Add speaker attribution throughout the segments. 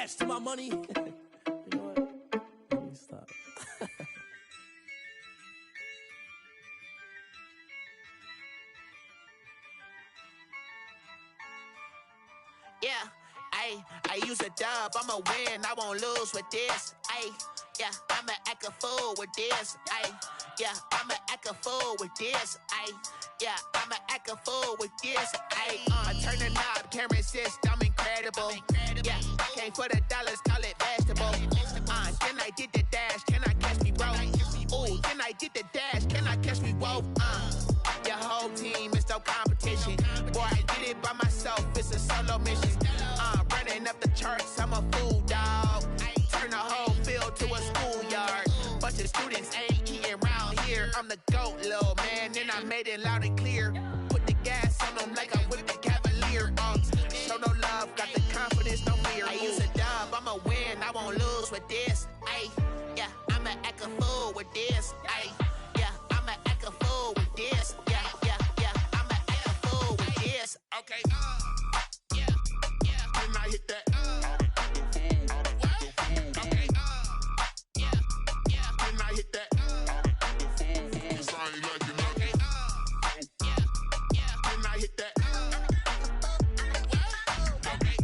Speaker 1: attached to my money. You know what? Let me stop.
Speaker 2: Yeah, I use a dub, I'ma win, I won't lose with this. Yeah, I'ma act a fool with this. Yeah, I'ma act a fool with this. Yeah, I'ma act a fool with this. Turn the knob, camera assist, I'm incredible. Yeah, came for the dollars, call it vegetable. Then I did the dash, can I catch me, bro? Ooh, then I did the dash, can I catch me, whoa? Your whole team is no competition. Boy, I did it by myself, it's a solo mission. Running up the charts, I'm a fool, dog. Turn the whole field to a schoolyard. Bunch of students ain't eating round here. I'm the GOAT, little man, and I made it loud and clear. Put the gas on them like I whipped the Cavalier. Show no love, got the confidence, no fear. I use a dub, I'ma win, I won't lose with this. Yeah, I'ma act a fool with this. Yeah, I'ma act a fool with this. Yeah, I'ma act a fool with this. Okay, yeah, when I hit that. Okay, yeah, when I hit that. Cause I ain't like it. Okay, yeah, when I hit that. Okay,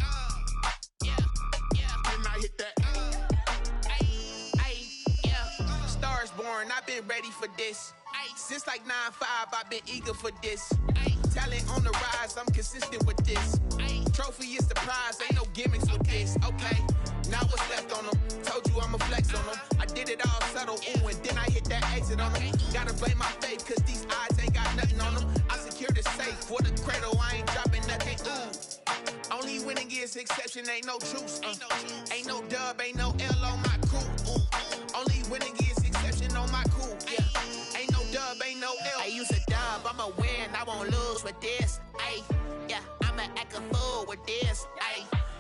Speaker 2: yeah, when I hit that. Yeah, stars born, I've been ready for this. Since like 9-5, I've been eager for this. Talent on the rise, I'm consistent with this. Trophy is the prize, ain't no gimmicks with this. Okay, now what's left on them? Told you I'ma flex on them. I did it all subtle, ooh, and then I hit that exit on them. Gotta blame my faith, cause these odds ain't got nothing on them. I secure the safe for the cradle, I ain't dropping nothing, ooh. Only winning is exception, ain't no truce. Ain't no dub, ain't no L on my crew. Only winning is exception on my crew, yeah. Ain't no dub, ain't no L. I use a dub, I'ma win, I won't lose with this. Yeah, I'ma act a fool with this.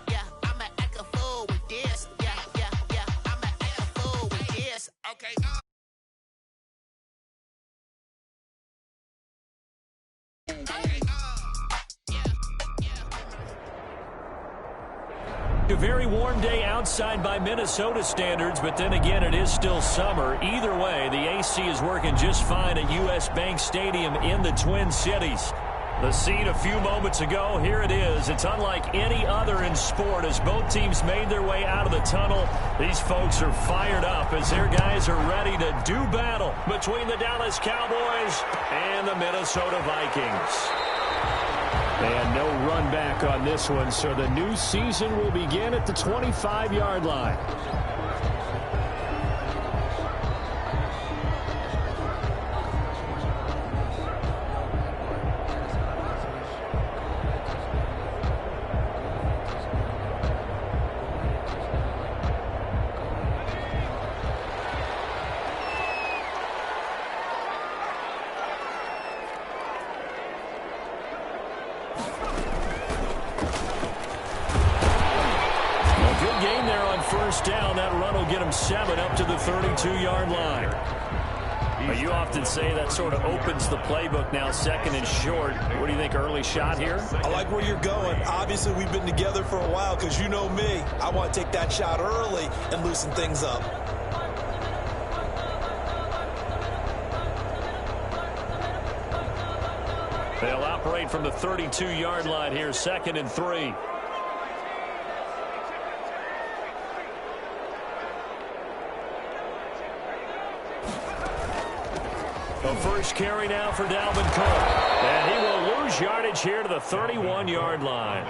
Speaker 2: Yeah, I'ma act a fool with this. Yeah, I'ma act a fool with this. Okay.
Speaker 3: A very warm day outside by Minnesota standards, but then again, it is still summer. Either way, the AC is working just fine at U.S. Bank Stadium in the Twin Cities. The scene a few moments ago, here it is. It's unlike any other in sport as both teams made their way out of the tunnel. These folks are fired up as their guys are ready to do battle between the Dallas Cowboys and the Minnesota Vikings. And no run back on this one, so the new season will begin at the 25-yard line. First down, that run will get him 7 up to the 32-yard line. You often say that sort of opens the playbook now, second and short. What do you think, early shot here?
Speaker 4: I like where you're going. Obviously, we've been together for a while because you know me. I want to take that shot early and loosen things up.
Speaker 3: They'll operate from the 32-yard line here, 2nd and 3. The first carry now for Dalvin Cook. And he will lose yardage here to the 31-yard line.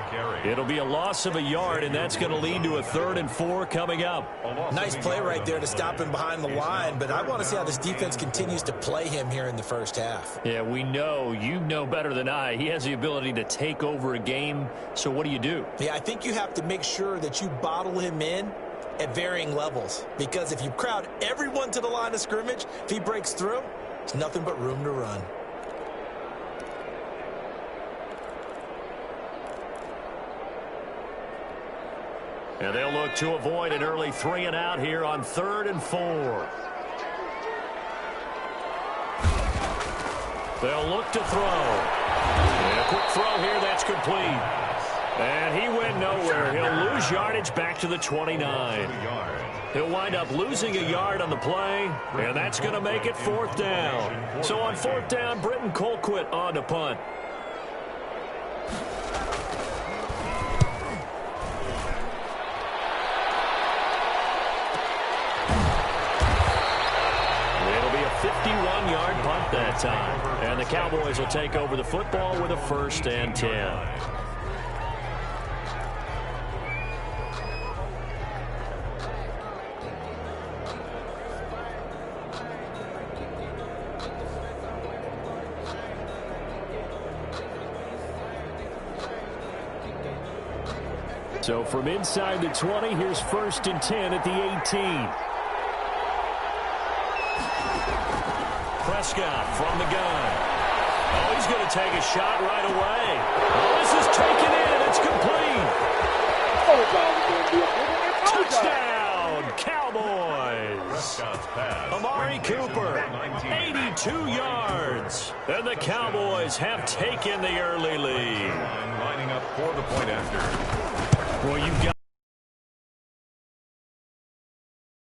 Speaker 3: It'll be a loss of a yard, and that's going to lead to a 3rd and 4 coming up.
Speaker 4: Nice play right there to stop him behind the line, but I want to see how this defense continues to play him here in the first half.
Speaker 3: Yeah, we know. You know better than I. He has the ability to take over a game, so what do you do?
Speaker 4: Yeah, I think you have to make sure that you bottle him in at varying levels, because if you crowd everyone to the line of scrimmage, if he breaks through, it's nothing but room to run.
Speaker 3: And they'll look to avoid an early 3 and out here on 3rd and 4. They'll look to throw. And a quick throw here, that's complete. And he went nowhere. He'll lose yardage back to the 29. He'll wind up losing a yard on the play, and that's going to make it 4th down. So on 4th down, Britton Colquitt on to punt. It'll be a 51-yard punt that time. And the Cowboys will take over the football with a 1st and 10. So from inside the 20, here's 1st and 10 at the 18. Prescott from the gun. Oh, he's going to take a shot right away. Oh, this is taken in. It's complete. Touchdown, Cowboys. Amari Cooper, 82 yards. And the Cowboys have taken the early lead.
Speaker 5: Lining up for the point after.
Speaker 3: Well, you've got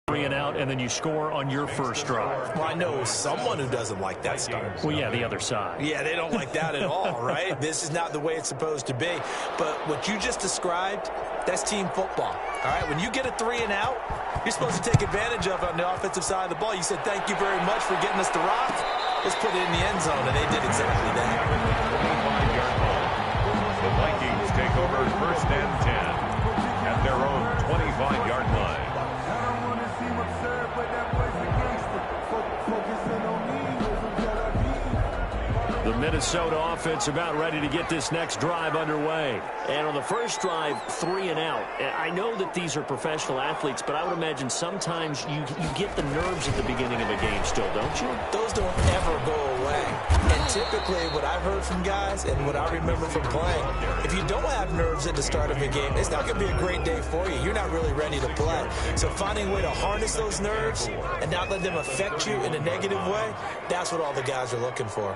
Speaker 3: 3 and out, and then you score on your first drive.
Speaker 4: Well, I know someone who doesn't like that start.
Speaker 3: Well, yeah, the other side.
Speaker 4: Yeah, they don't like that at all, right? This is not the way it's supposed to be. But what you just described, that's team football. All right, when you get a 3 and out, you're supposed to take advantage of it on the offensive side of the ball. You said, thank you very much for getting us the rock. Let's put it in the end zone, and they did exactly that.
Speaker 5: The Vikings take over 1st and 10 at their own 25-yard line.
Speaker 3: The Minnesota offense about ready to get this next drive underway. And on the first drive, 3 and out. I know that these are professional athletes, but I would imagine sometimes you get the nerves at the beginning of a game still, don't you?
Speaker 4: Those don't ever go away. And typically what I've heard from guys and what I remember from playing, if you don't have nerves at the start of a game, it's not going to be a great day for you. You're not really ready to play. So finding a way to harness those nerves and not let them affect you in a negative way, that's what all the guys are looking for.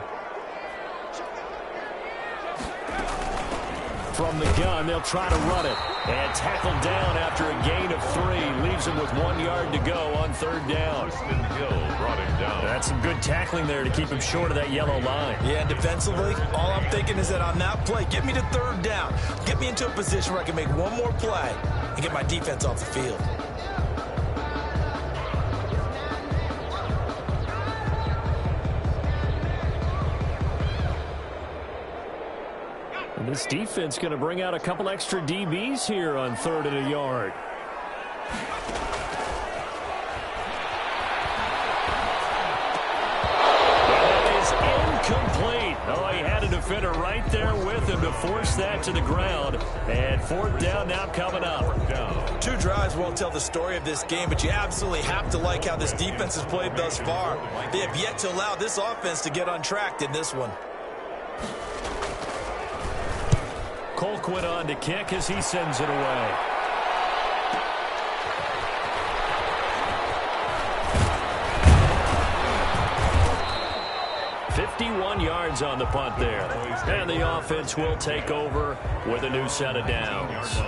Speaker 3: From the gun, they'll try to run it. And tackled down after a gain of 3. Leaves him with 1 yard to go on 3rd down.
Speaker 5: Hill brought him down.
Speaker 3: That's some good tackling there to keep him short of that yellow line.
Speaker 4: Yeah, defensively, all I'm thinking is that on that play, get me to 3rd down. Get me into a position where I can make one more play and get my defense off the field.
Speaker 3: And this defense going to bring out a couple extra DBs here on 3rd and a yard. That is incomplete. Oh, he had a defender right there with him to force that to the ground. And 4th down now coming up.
Speaker 4: 2 drives won't tell the story of this game, but you absolutely have to like how this defense has played thus far. They have yet to allow this offense to get untracked in this one.
Speaker 3: Colquitt on to kick as he sends it away. $51 yards on the punt there. And the offense will take over with a new set of downs.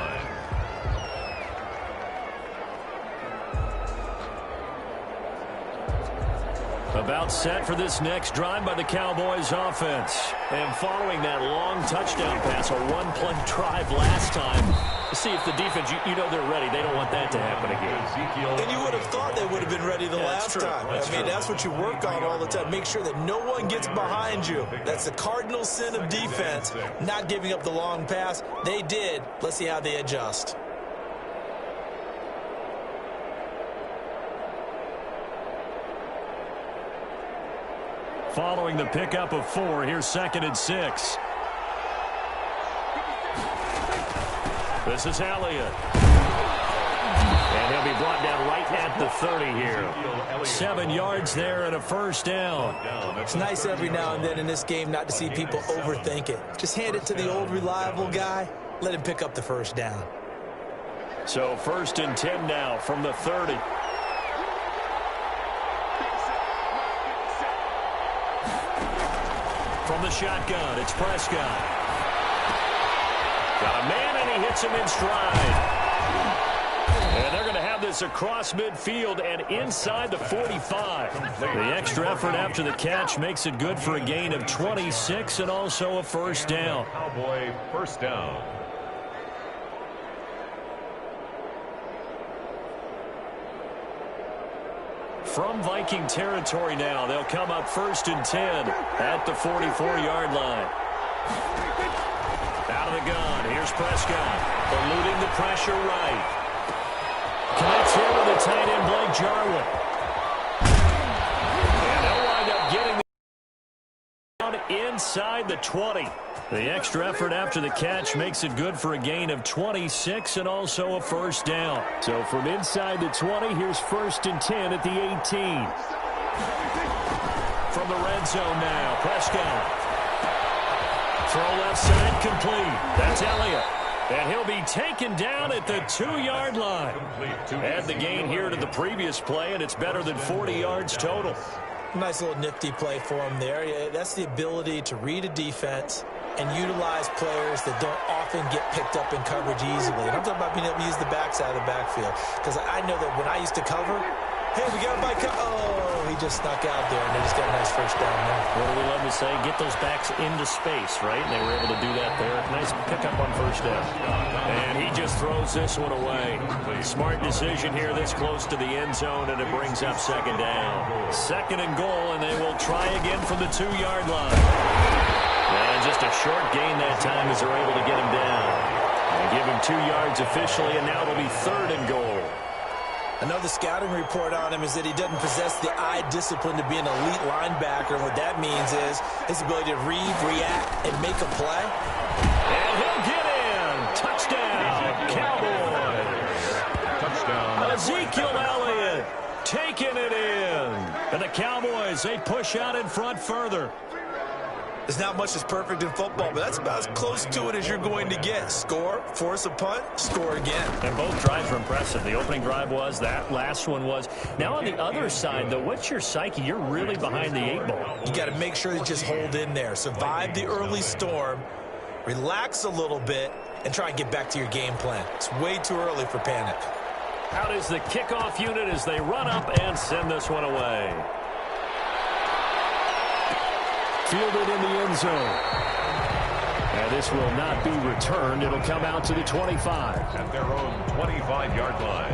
Speaker 3: About set for this next drive by the Cowboys offense. And following that long touchdown pass, a 1-play drive last time. See if the defense, you know they're ready. They don't want that to happen again.
Speaker 4: And you would have thought they would have been ready the last time. That's what you work on all the time. Make sure that no one gets behind you. That's the cardinal sin of defense, not giving up the long pass. They did. Let's see how they adjust.
Speaker 3: Following the pickup of 4, here's 2nd and 6. This is Elliott. And he'll be brought down right at the 30 here. 7 yards there and a 1st down.
Speaker 4: It's nice every now and then in this game not to see people overthink it. Just hand it to the old reliable guy. Let him pick up the 1st down.
Speaker 3: So 1st and 10 now from the 30. From the shotgun, it's Prescott. Got a man he hits him in stride. And they're going to have this across midfield and inside the 45. The extra effort after the catch makes it good for a gain of 26 and also a first down.
Speaker 5: Cowboy first down.
Speaker 3: From Viking territory now, they'll come up 1st and 10 at the 44-yard line. Out of the gun, here's Prescott, eluding the pressure right. Connects here with the tight end, Blake Jarwin. And they'll wind up getting the down inside the 20. The extra effort after the catch makes it good for a gain of 26 and also a first down. So from inside the 20, here's 1st and 10 at the 18. From the red zone now, Prescott. Throw left side complete. That's Elliott. And he'll be taken down at the 2-yard line. Add the gain here to the previous play, and it's better than 40 yards total.
Speaker 4: Nice little nifty play for him there. Yeah, that's the ability to read a defense and utilize players that don't often get picked up in coverage easily. And I'm talking about being able to use the backside of the backfield. Because I know that when I used to cover, hey, we got a bike. Oh, he just snuck out there, and they just got a nice first down there.
Speaker 3: What do we love to say? Get those backs into space, right? And they were able to do that there. Nice pickup on first down. And he just throws this one away. Smart decision here this close to the end zone, and it brings up 2nd down. 2nd and goal, and they will try again from the 2-yard line. And just a short gain that time as they're able to get him down. And give him 2 yards officially, and now it'll be 3rd and goal.
Speaker 4: Another scouting report on him is that he doesn't possess the eye discipline to be an elite linebacker. What that means is his ability to read, react, and make a play.
Speaker 3: And he'll get in. Touchdown, Cowboys.
Speaker 5: Touchdown.
Speaker 3: Ezekiel Elliott taking it in. And the Cowboys, they push out in front further.
Speaker 4: There's not much that's perfect in football, but that's about as close to it as you're going to get. Score, force a punt, score again.
Speaker 3: And both drives were impressive. The opening drive was, that last one was. Now on the other side, though, what's your psyche? You're really behind the 8 ball.
Speaker 4: You got to make sure you just hold in there. Survive the early storm, relax a little bit, and try and get back to your game plan. It's way too early for panic.
Speaker 3: Out is the kickoff unit as they run up and send this one away. Fielded in the end zone. And this will not be returned. It'll come out to the 25.
Speaker 5: At their own 25-yard line.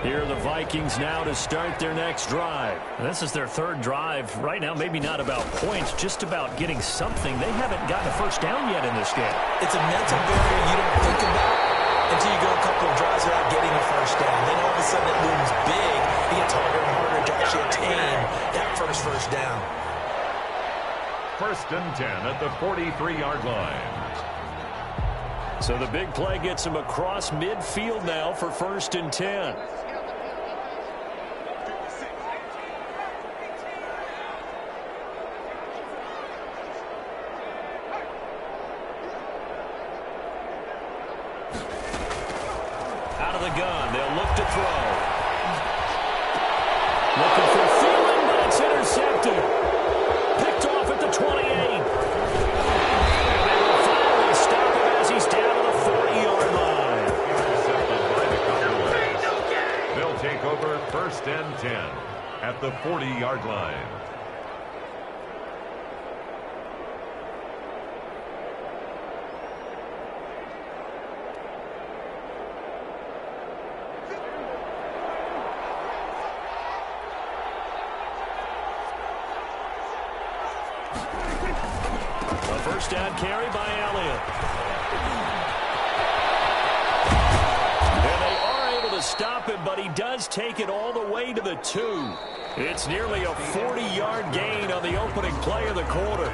Speaker 3: Here are the Vikings now to start their next drive. And this is their 3rd drive. Right now, maybe not about points, just about getting something. They haven't gotten a first down yet in this game.
Speaker 4: It's a mental barrier you don't think about until you go a couple of drives without getting a first down. Then all of a sudden it looms big. It gets harder and harder to actually attain that first down.
Speaker 5: 1st and 10 at the 43-yard line.
Speaker 3: So the big play gets him across midfield now for 1st and 10. Out of the gun, they'll look to throw. Looking for Thielen, but it's intercepted. Picked off at the 28. And they will finally stop him as he's down to the 40-yard line.
Speaker 5: They'll take over 1st and 10 at the 40-yard line.
Speaker 3: First down carry by Elliott. And they are able to stop him, but he does take it all the way to the 2. It's nearly a 40-yard gain on the opening play of the quarter.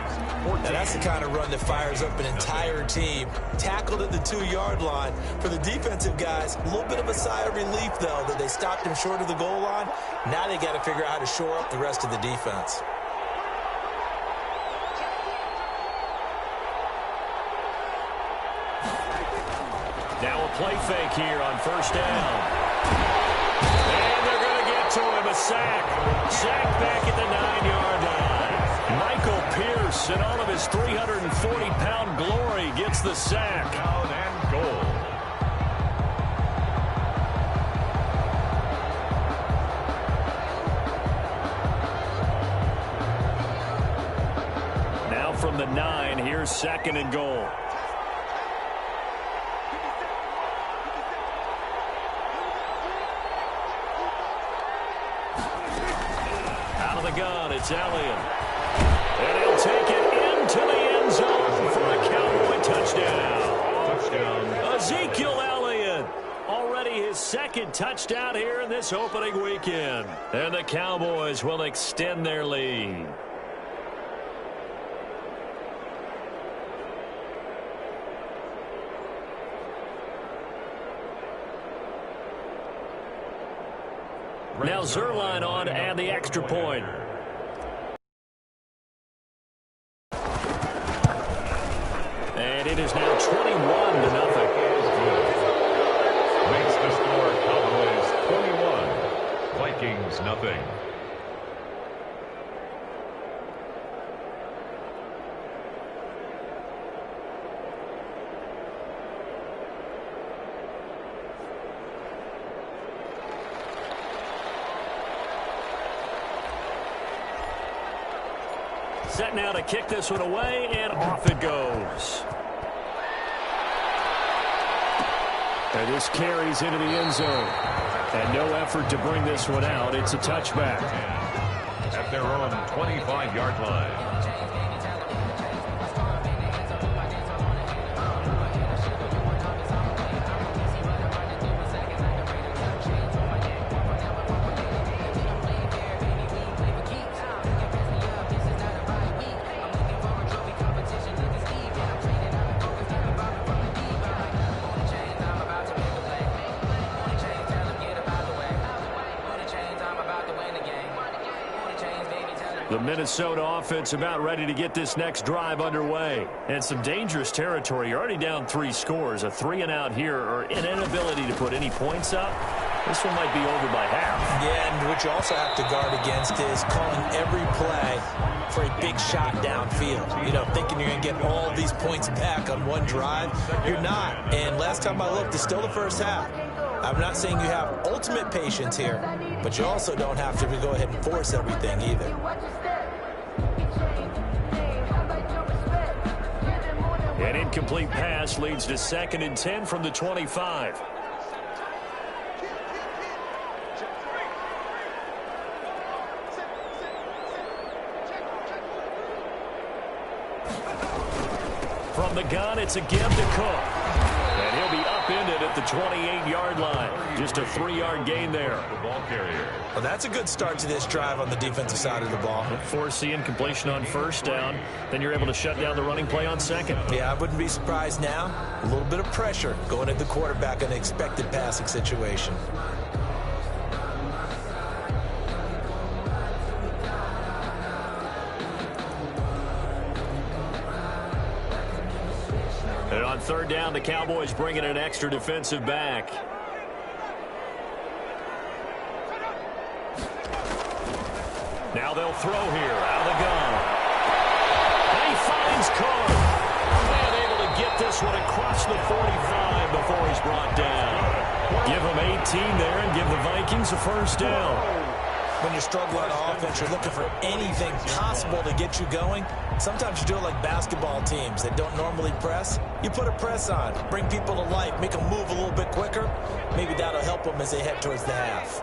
Speaker 4: Now that's the kind of run that fires up an entire team. Tackled at the 2-yard line. For the defensive guys, a little bit of a sigh of relief, though, that they stopped him short of the goal line. Now they got to figure out how to shore up the rest of the defense.
Speaker 3: Now a play fake here on first down. And they're going to get to him, a sack. Sack back at the 9-yard line. Michael Pierce Pierce, in all of his 340-pound glory, gets the sack.
Speaker 5: Down and goal.
Speaker 3: Now from the 9, here's 2nd and goal. Out of the gun, it's Elliott. And he'll take it into the end zone for a Cowboy touchdown.
Speaker 5: Touchdown.
Speaker 3: Ezekiel Elliott. Already his 2nd touchdown here in this opening weekend. And the Cowboys will extend their lead. Now Zerline on and the extra point. And it is now 21-0.
Speaker 5: Makes the score Cowboys 21, Vikings nothing.
Speaker 3: Set now to kick this one away, and off it goes. And this carries into the end zone. And no effort to bring this one out. It's a touchback.
Speaker 5: At their own 25-yard line.
Speaker 3: The Minnesota offense about ready to get this next drive underway. And some dangerous territory. You're already down 3 scores. A 3-and-out here, or an inability to put any points up. This one might be over by half.
Speaker 4: Yeah, and what you also have to guard against is calling every play for a big shot downfield. You know, thinking you're going to get all these points back on one drive. You're not. And last time I looked, it's still the first half. I'm not saying you have ultimate patience here, but you also don't have to go ahead and force everything either.
Speaker 3: An incomplete pass leads to 2nd and 10 from the 25. From the gun, it's a give to Cook. And he'll be upended at the 28-yard line. Just a 3-yard gain there.
Speaker 5: The ball carrier.
Speaker 4: Well, that's a good start to this drive on the defensive side of the ball.
Speaker 3: Force the incompletion on 1st down. Then you're able to shut down the running play on 2nd.
Speaker 4: Yeah, I wouldn't be surprised now. A little bit of pressure going at the quarterback in an expected passing situation.
Speaker 3: And on 3rd down, the Cowboys bring in an extra defensive back. Now they'll throw here out of the gun. And he finds Cook. And able to get this one across the 45 before he's brought down. Give him 18 there and give the Vikings a 1st down.
Speaker 4: When you're struggling on offense, you're looking for anything possible to get you going. Sometimes you do it like basketball teams that don't normally press. You put a press on, bring people to life, make them move a little bit quicker. Maybe that'll help them as they head towards the half.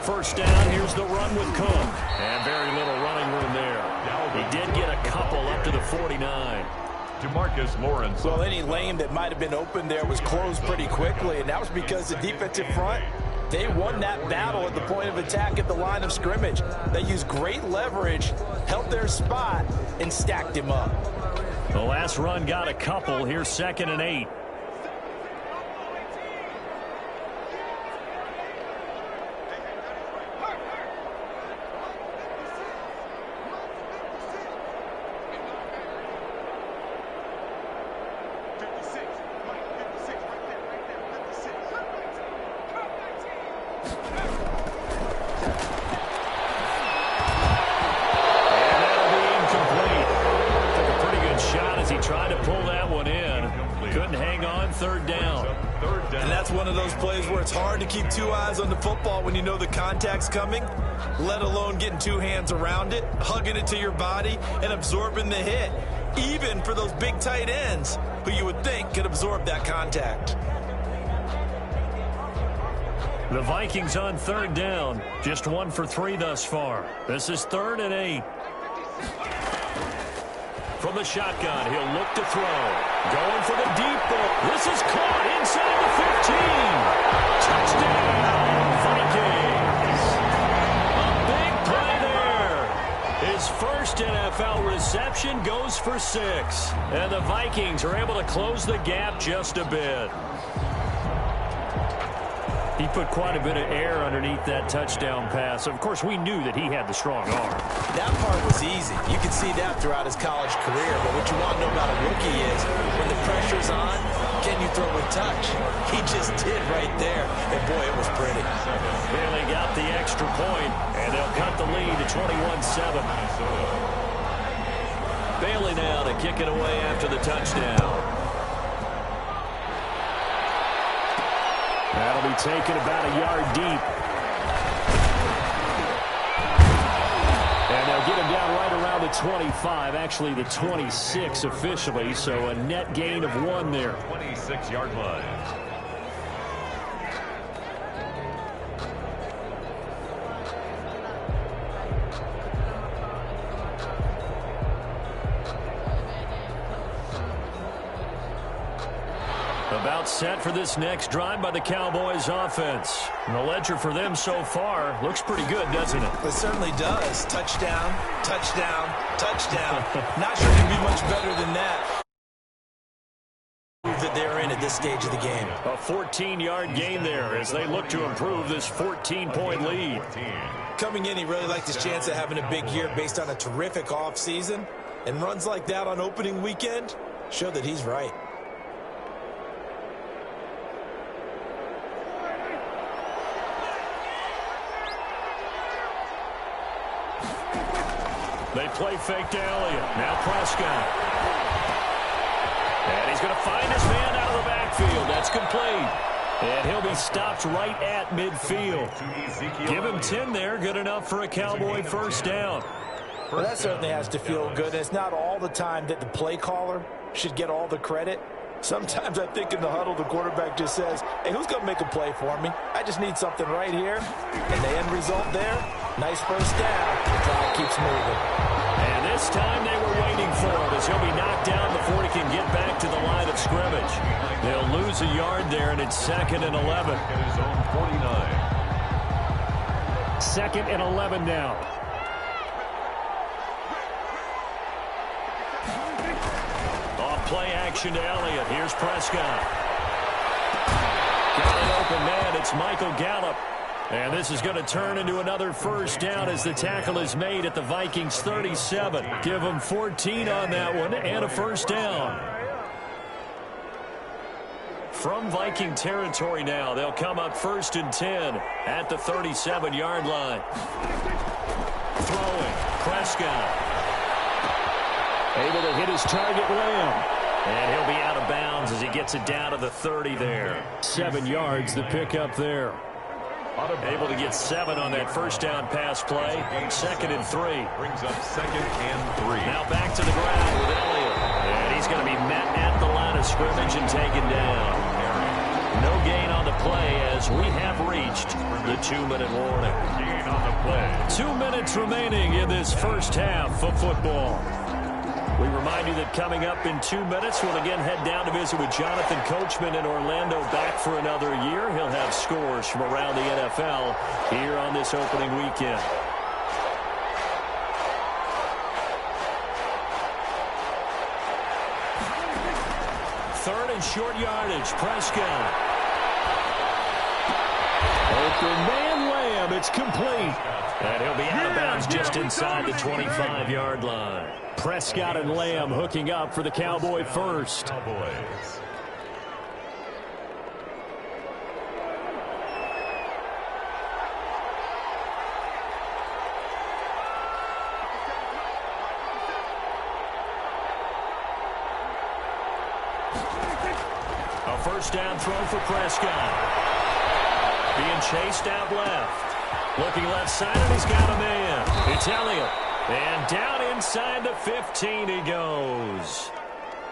Speaker 3: First down, here's the run with Cook. And very little running room there. He did get a couple up to the 49.
Speaker 5: DeMarcus Lawrence.
Speaker 6: Well, any lane that might have been open there was closed pretty quickly, and that was because the defensive front, they won that battle at the point of attack at the line of scrimmage. They used great leverage, held their spot, and stacked him up.
Speaker 3: The last run got a couple. Here's 2nd and 8. third down.
Speaker 4: And that's one of those plays where it's hard to keep two eyes on the football when you know the contact's coming, let alone getting two hands around it, hugging it to your body, and absorbing the hit, even for those big tight ends who you would think could absorb that contact.
Speaker 3: The Vikings on third down, just 1 for 3 thus far. This is 3rd and 8. From the shotgun, he'll look to throw. Going for the deep ball. This is caught inside the 15. Touchdown, Vikings. A big play there. His first NFL reception goes for 6. And the Vikings are able to close the gap just a bit. He put quite a bit of air underneath that touchdown pass. Of course, we knew that he had the strong arm.
Speaker 4: That part was easy. You could see that throughout his college career. But what you want to know about a rookie is when the pressure's on, can you throw with touch? He just did right there. And, boy, it was pretty.
Speaker 3: Bailey got the extra point, and they'll cut the lead to 21-7. Bailey now to kick it away after the touchdown. That'll be taken about a yard deep. And they'll get him down right around the 25, actually the 26 officially, so a net gain of 1 there.
Speaker 5: 26-yard line.
Speaker 3: About set for this next drive by the Cowboys offense. And the ledger for them so far looks pretty good, doesn't it?
Speaker 4: It certainly does. Touchdown, touchdown, touchdown. Not sure it can be much better than that. That they're in at this stage of the game.
Speaker 3: A 14-yard gain there as they look to improve this 14-point lead.
Speaker 4: Coming in, he really liked his chance of having a big year based on a terrific offseason. And runs like that on opening weekend show that he's right.
Speaker 3: They play fake to Elliott. Now Prescott. And he's going to find his man out of the backfield. That's complete. And he'll be stopped right at midfield. Give him 10 there. Good enough for a Cowboy first down.
Speaker 4: Well, that certainly has to feel good. It's not all the time that the play caller should get all the credit. Sometimes I think in the huddle, the quarterback just says, hey, who's going to make a play for me? I just need something right here. And the end result there, nice first down. The clock keeps moving.
Speaker 3: And this time they were waiting for him as he'll be knocked down before he can get back to the line of scrimmage. They'll lose a yard there, and it's 2nd and 11.
Speaker 5: At his own 49.
Speaker 3: 2nd and 11 now. Play action to Elliott. Here's Prescott. Got an open man. It's Michael Gallup. And this is going to turn into another first down as the tackle is made at the Vikings 37. Give them 14 on that one and a first down. From Viking territory now, they'll come up 1st and 10 at the 37-yard line. Throwing. Prescott. Able to hit his target, Lamb. And he'll be out of bounds as he gets it down to the 30 there. 7 yards, the pickup there. Able to get 7 on that first down pass play. 2nd and 3.
Speaker 5: Brings up 2nd and 3.
Speaker 3: Now back to the ground with Elliott. And he's going to be met at the line of scrimmage and taken down. No gain on the play as we have reached the 2-minute warning.
Speaker 5: Gain on the play.
Speaker 3: 2 minutes remaining in this first half of football. We remind you that coming up in 2 minutes, we'll again head down to visit with Jonathan Coachman in Orlando, back for another year. He'll have scores from around the NFL here on this opening weekend. Third and short yardage, Prescott. Open man, Lamb, it's complete. And he'll be out of bounds just inside the 25-yard line. Prescott and Lamb hooking up for the Cowboy first.
Speaker 5: Cowboys.
Speaker 3: A first down throw for Prescott. Being chased out left. Looking left side, and he's got a man. It's Elliott. And down inside the 15 he goes.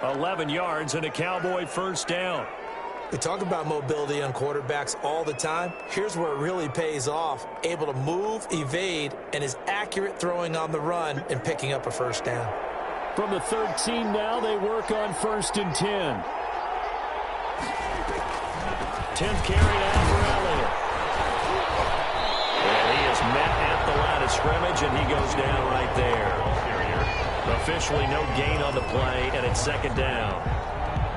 Speaker 3: 11 yards and a Cowboy first down.
Speaker 4: We talk about mobility on quarterbacks all the time. Here's where it really pays off. Able to move, evade, and is accurate throwing on the run and picking up a first down.
Speaker 3: From the 13 now, they work on 1st and 10. 10th carry now for Elliott. And he is met at the line of scrimmage, and he goes down right there. Officially no gain on the play, and it's 2nd down.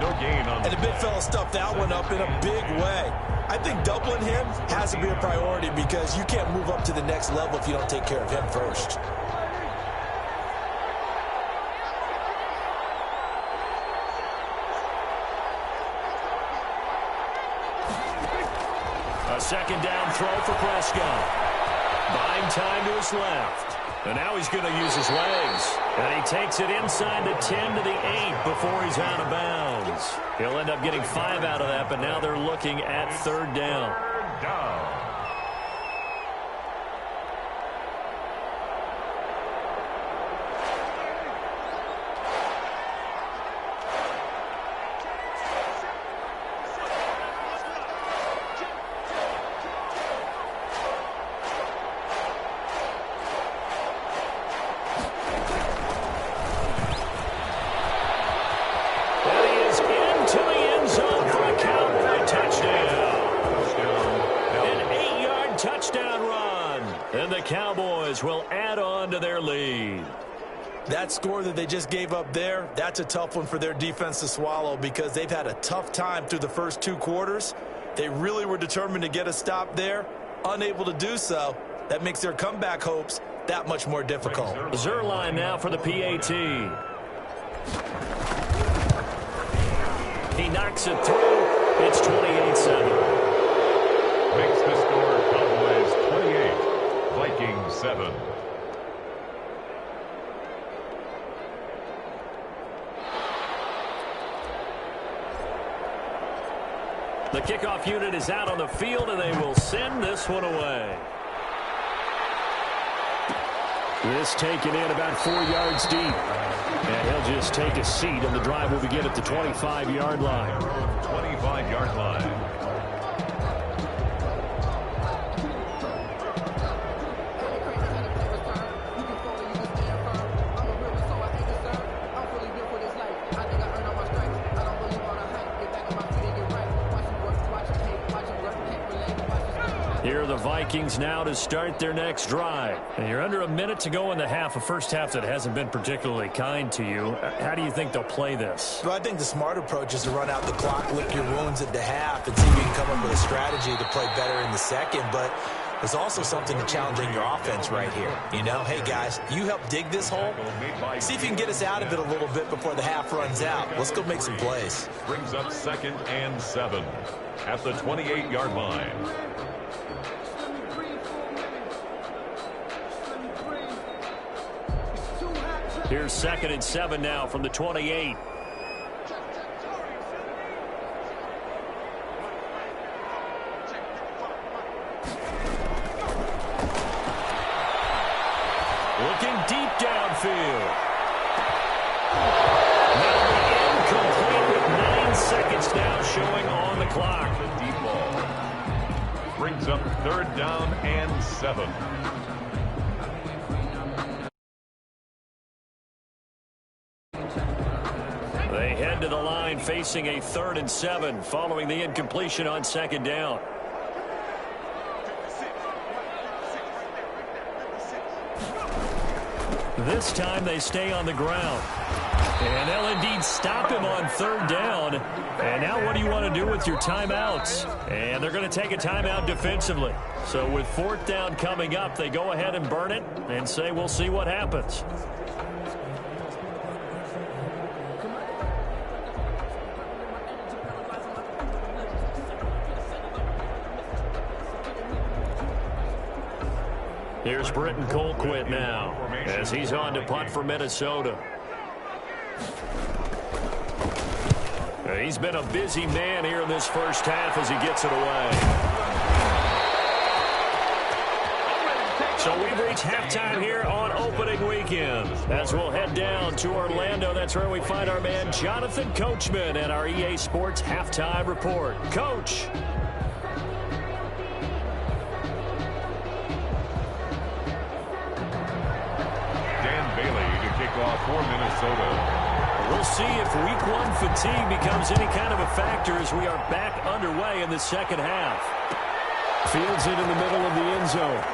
Speaker 5: No gain on the
Speaker 4: And the big fella stuffed that one up in a big way. I think doubling him has to be a priority because you can't move up to the next level if you don't take care of him first.
Speaker 3: A 2nd down throw for Prescott. Buying time to his left. And now he's going to use his legs. And he takes it inside the 10 to the 8 before he's out of bounds. He'll end up getting 5 out of that, but now they're looking at 3rd down.
Speaker 5: third down.
Speaker 3: Cowboys will add on to their lead.
Speaker 4: That score that they just gave up there, that's a tough one for their defense to swallow because they've had a tough time through the first 2 quarters. They really were determined to get a stop there, unable to do so. That makes their comeback hopes that much more difficult.
Speaker 3: Zerline now for the PAT. He knocks it through. It's 28-7.
Speaker 5: Makes the score Cowboys 28, Vikings 7.
Speaker 3: The kickoff unit is out on the field, and they will send this one away. This taken in about 4 yards deep. And he'll just take a seat, and the drive will begin at the 25-yard line.
Speaker 5: 25-yard line.
Speaker 3: Here are the Vikings now to start their next drive. And you're under a minute to go in the half, a first half that hasn't been particularly kind to you. How do you think they'll play this?
Speaker 4: Well, I think the smart approach is to run out the clock, lick your wounds at the half, and see if you can come up with a strategy to play better in the second. But there's also something to challenging your offense right here. You know, hey, guys, you help dig this hole. See if you can get us out of it a little bit before the half runs out. Let's go make some plays.
Speaker 5: Brings up 2nd and 7 at the 28-yard line.
Speaker 3: Here's 2nd and 7 now from the 28. Looking deep downfield. Now incomplete with 9 seconds now showing on the clock.
Speaker 5: The deep ball brings up 3rd down and 7.
Speaker 3: They head to the line facing a 3rd and 7 following the incompletion on 2nd down. This time they stay on the ground. And they'll indeed stop him on 3rd down. And now what do you want to do with your timeouts? And they're going to take a timeout defensively. So with 4th down coming up, they go ahead and burn it and say we'll see what happens. Here's Britton Colquitt now as he's on to punt for Minnesota. He's been a busy man here in this first half as he gets it away. So we've reached halftime here on opening weekend. As we'll head down to Orlando, that's where we find our man Jonathan Coachman and our EA Sports Halftime Report. Coach.
Speaker 5: Dan Bailey to kick off for Minnesota.
Speaker 3: We'll see if week one fatigue becomes any kind of a factor as we are back underway in the second half. Fields it in the middle of the end zone.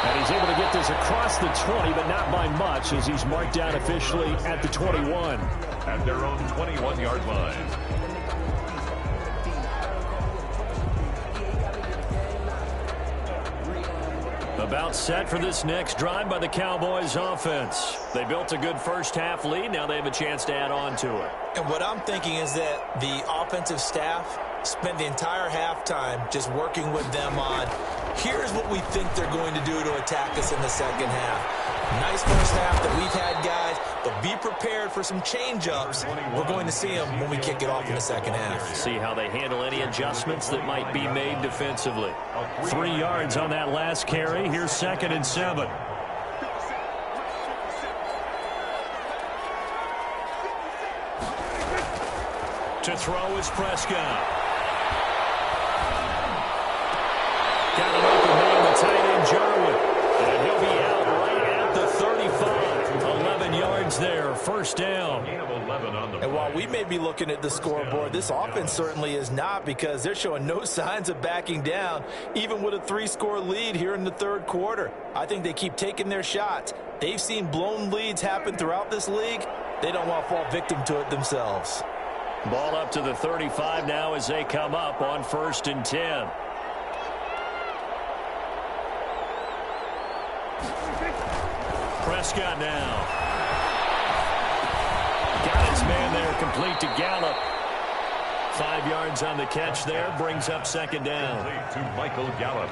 Speaker 3: And he's able to get this across the 20, but not by much as he's marked down officially at the 21.
Speaker 5: At their own 21-yard line.
Speaker 3: About set for this next drive by the Cowboys offense. They built a good first half lead. Now they have a chance to add on to it.
Speaker 4: And what I'm thinking is that the offensive staff spent the entire halftime just working with them on, here's what we think they're going to do to attack us in the second half. Nice first half that we've had, guys, but be prepared for some change-ups. We're going to see them when we kick it off in the second half.
Speaker 3: See how they handle any adjustments that might be made defensively. 3 yards on that last carry. Here's 2nd and 7. To throw is Prescott. Got an open man, the tight end, Jarwin. And he'll be out right at the 35. 11 yards there, first down.
Speaker 4: And while we may be looking at the scoreboard, this offense certainly is not, because they're showing no signs of backing down, even with a 3-score lead here in the third quarter. I think they keep taking their shots. They've seen blown leads happen throughout this league. They don't want to fall victim to it themselves.
Speaker 3: Ball up to the 35 now as they come up on 1st and 10. Prescott now. Got his man there, complete to Gallup. 5 yards on the catch there, brings up 2nd down.
Speaker 5: To Michael Gallup.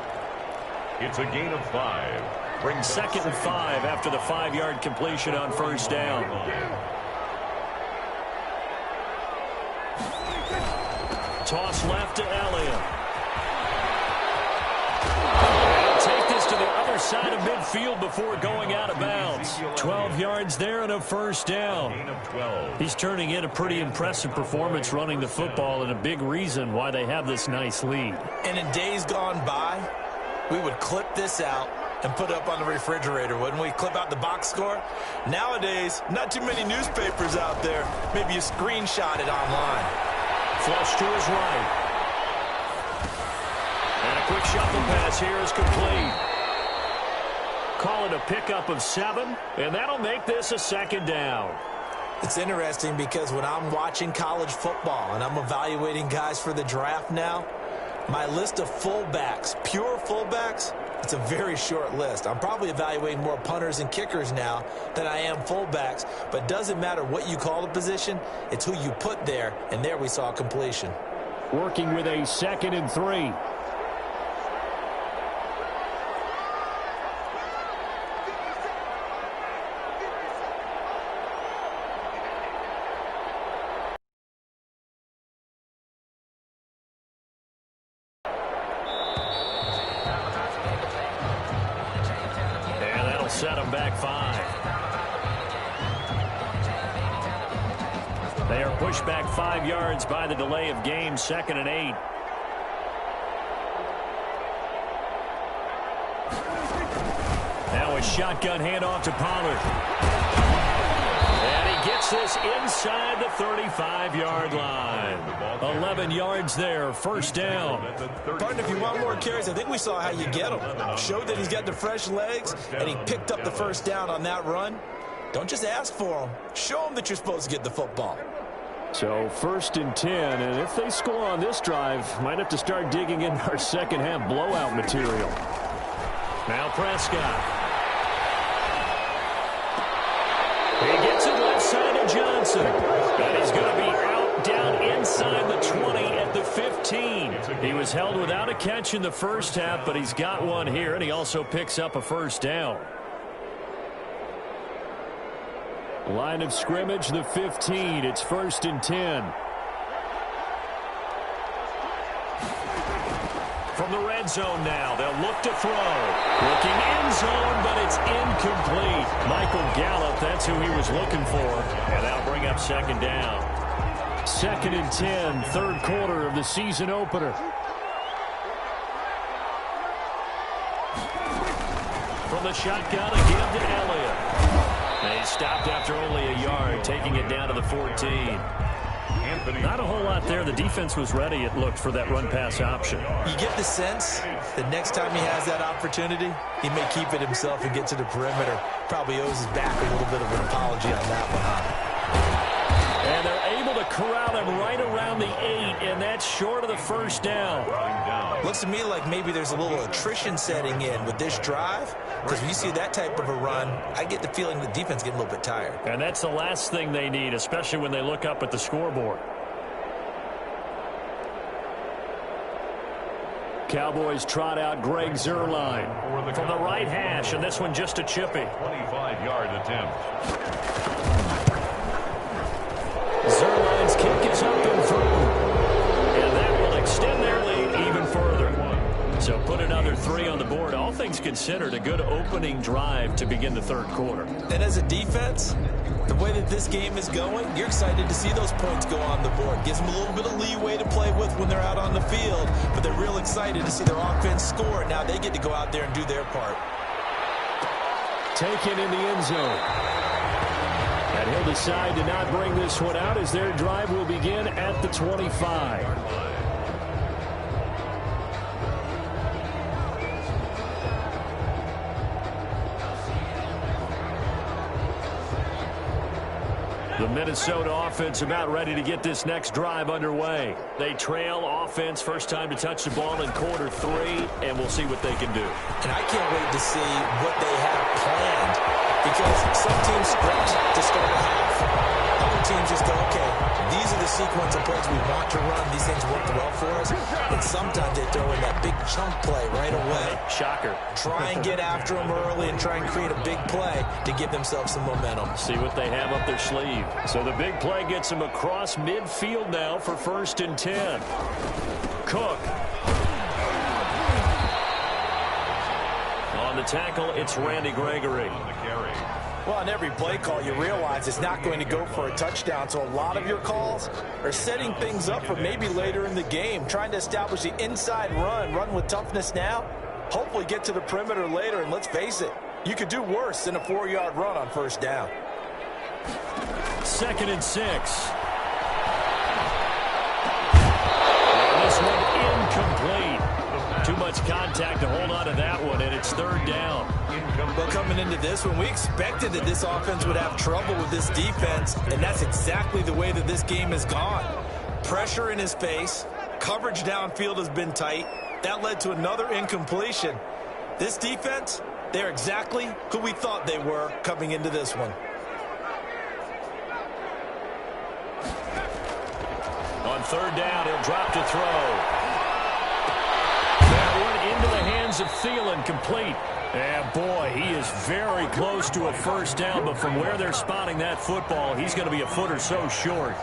Speaker 5: It's a gain of 5. Brings
Speaker 3: 2nd and 5 after the 5-yard completion on 1st down. Toss left to Elliott. Take this to the other side of midfield before going out of bounds. 12 yards there and a first down. He's turning in a pretty impressive performance running the football, and a big reason why they have this nice lead.
Speaker 4: And in days gone by, we would clip this out and put it up on the refrigerator, wouldn't we? Clip out the box score. Nowadays, not too many newspapers out there. Maybe you screenshot it online.
Speaker 3: Flush to his right. And a quick shuffle pass here is complete. Call it a pickup of 7, and that'll make this a 2nd down.
Speaker 4: It's interesting because when I'm watching college football and I'm evaluating guys for the draft now, my list of fullbacks, pure fullbacks, it's a very short list. I'm probably evaluating more punters and kickers now than I am fullbacks, but it doesn't matter what you call the position, it's who you put there, and there we saw completion.
Speaker 3: Working with a 2nd and 3. Set them back 5. They are pushed back 5 yards by the delay of game, 2nd and 8. Now a shotgun handoff to Pollard. And he gets this inside the 35-yard line. 11 yards there, first down.
Speaker 4: Partner, if you want more carries, I think we saw how you get them. Showed that he's got the fresh legs, and he picked up the first down on that run. Don't just ask for him. Show him that you're supposed to get the football.
Speaker 3: So 1st and 10, and if they score on this drive, might have to start digging into our second half blowout material. Now Prescott. He gets it left side of Johnson. And he's going to be out down inside the 20 at the 15. He was held without a catch in the first half, but he's got one here, and he also picks up a first down. Line of scrimmage, the 15. It's 1st and 10. From the red zone now, they'll look to throw. Looking end zone, but it's incomplete. Michael Gallup, that's who he was looking for. And that'll bring up 2nd down. 2nd and 10, 3rd quarter of the season opener. From the shotgun again to Elliott. They stopped after only a yard, taking it down to the 14. Not a whole lot there. The defense was ready, it looked, for that run-pass option.
Speaker 4: You get the sense that next time he has that opportunity, he may keep it himself and get to the perimeter. Probably owes his back a little bit of an apology on that one, huh?
Speaker 3: And they're able to corral him right around the 8, and that's short of the 1st down.
Speaker 4: Looks to me like maybe there's a little attrition setting in with this drive, because when you see that type of a run, I get the feeling the defense getting a little bit tired.
Speaker 3: And that's the last thing they need, especially when they look up at the scoreboard. Cowboys trot out Greg Zuerlein from the right hash, and this one just a chippy.
Speaker 5: 25-yard attempt.
Speaker 3: Zuerlein's kick is up and through. And that will extend their lead even further. So put another 3 on the board. All things considered, a good opening drive to begin the 3rd quarter.
Speaker 4: And as a defense, the way that this game is going, you're excited to see those points go on the board. Gives them a little bit of leeway to play with when they're out on the field, but they're real excited to see their offense score. Now they get to go out there and do their part.
Speaker 3: Taken in the end zone. And he'll decide to not bring this one out as their drive will begin at the 25. The Minnesota offense about ready to get this next drive underway. They trail offense, first time to touch the ball in quarter 3, and we'll see what they can do.
Speaker 4: And I can't wait to see what they have planned, because some teams script to start a half. Other teams just go, okay, these are the sequence of plays we want to run. These things worked well for us. And sometimes they throw in that big chunk play right away.
Speaker 3: Shocker.
Speaker 4: Try and get after them early and try and create a big play to give themselves some momentum.
Speaker 3: See what they have up their sleeve. So the big play gets them across midfield now for 1st and 10. Cook. On the tackle, it's Randy Gregory.
Speaker 6: Well, on every play call, you realize it's not going to go for a touchdown. So a lot of your calls are setting things up for maybe later in the game, trying to establish the inside run with toughness now, hopefully get to the perimeter later. And let's face it, you could do worse than a 4-yard run on 1st down.
Speaker 3: 2nd and 6. And this one incomplete. Too much contact to hold on to that one, and it's 3rd down.
Speaker 4: Well, coming into this one, we expected that this offense would have trouble with this defense, and that's exactly the way that this game has gone. Pressure in his face, coverage downfield has been tight. That led to another incompletion. This defense, they're exactly who we thought they were coming into this one.
Speaker 3: On 3rd down, he'll drop to throw. That one into the hands of Thielen, complete. And boy, he is very close to a 1st down, but from where they're spotting that football, he's going to be a foot or so short.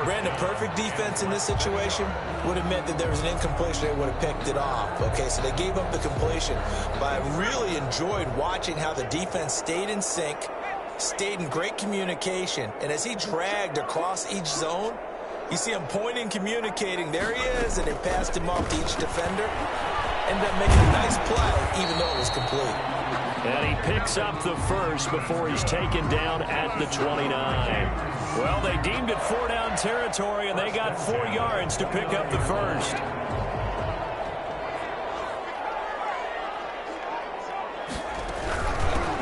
Speaker 4: Brandon, perfect defense in this situation would have meant that there was an incompletion. They would have picked it off. Okay, so they gave up the completion. But I really enjoyed watching how the defense stayed in sync, stayed in great communication, and as he dragged across each zone, you see him pointing, communicating. There he is, and they passed him off to each defender. Ended up making a nice play, even though it was complete.
Speaker 3: And he picks up the 1st before he's taken down at the 29. Well, they deemed it 4-down territory, and they got 4 yards to pick up the 1st.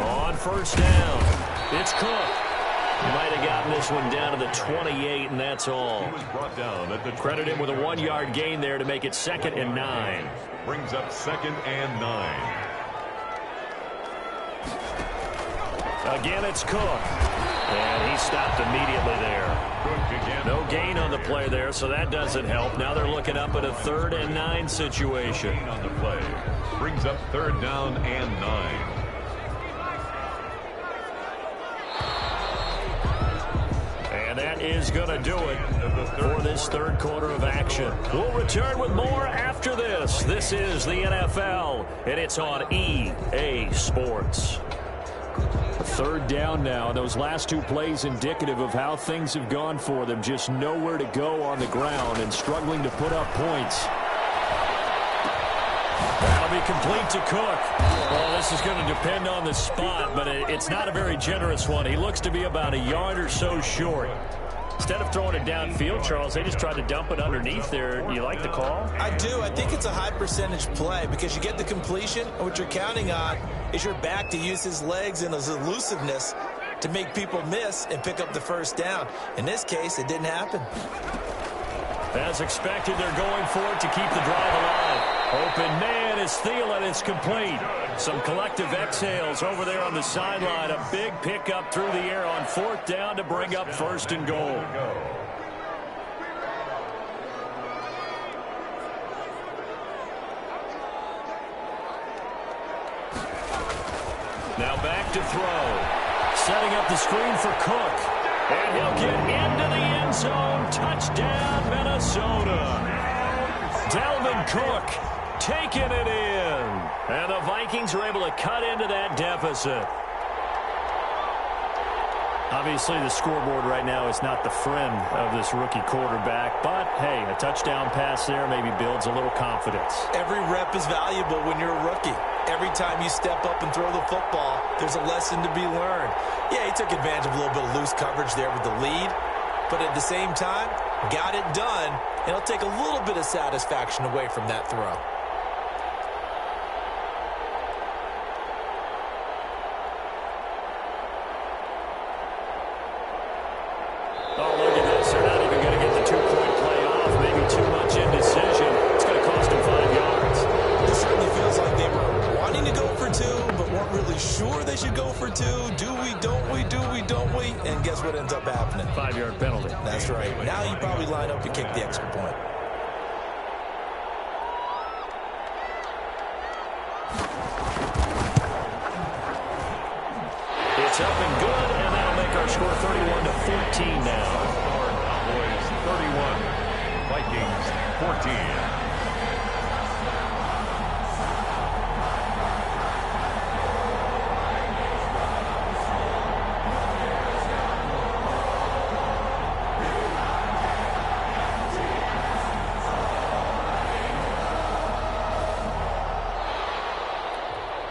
Speaker 3: On 1st down, it's Cook. Might have gotten this one down to the 28, and that's all. Credit him with a 1-yard gain there to make it 2nd and 9.
Speaker 5: Brings up 2nd and 9.
Speaker 3: Again, it's Cook. And he stopped immediately there. No gain on the play there, so that doesn't help. Now they're looking up at a 3rd and 9 situation.
Speaker 5: On the play. Brings up 3rd down and 9.
Speaker 3: And that is going to do it for this third quarter of action. We'll return with more after this. This is the NFL, and it's on EA Sports. Third down now. Those last two plays indicative of how things have gone for them. Just nowhere to go on the ground and struggling to put up points. That'll be complete to Cook. Well, this is going to depend on the spot, but it's not a very generous one. He looks to be about a yard or so short. Instead of throwing it downfield, Charles, they just tried to dump it underneath there. Do you like the call?
Speaker 6: I do. I think it's a high percentage play because you get the completion, and what you're counting on is your back to use his legs and his elusiveness to make people miss and pick up the first down. In this case, it didn't happen.
Speaker 3: As expected, they're going for it to keep the drive alive. Open man is Thielen. It's complete. Some collective exhales over there on the sideline. A big pickup through the air on fourth down to bring up first and goal. Now back to throw. Setting up the screen for Cook. And he'll get into the end zone. Touchdown, Minnesota. Dalvin Cook taking it in. And the Vikings are able to cut into that deficit. Obviously, the scoreboard right now is not the friend of this rookie quarterback. But, hey, a touchdown pass there maybe builds a little confidence.
Speaker 6: Every rep is valuable when you're a rookie. Every time you step up and throw the football, there's a lesson to be learned. Yeah, he took advantage of a little bit of loose coverage there with the lead. But at the same time, got it done. And it'll take a little bit of satisfaction away from that throw.
Speaker 3: Oh, look at this. They're not even going to get the two-point play off. Maybe too much indecision. It's going to cost them 5 yards.
Speaker 6: This certainly feels like they were wanting to go for two, but weren't really sure they should go for two. Do we, don't we, do we, don't we? And guess what ends up happening?
Speaker 3: 5-yard penalty.
Speaker 6: That's right. Now you probably line up and kick the extra point.
Speaker 3: It's up and good, and that'll make our score 31-14 now.
Speaker 5: Cowboys 31, Vikings 14.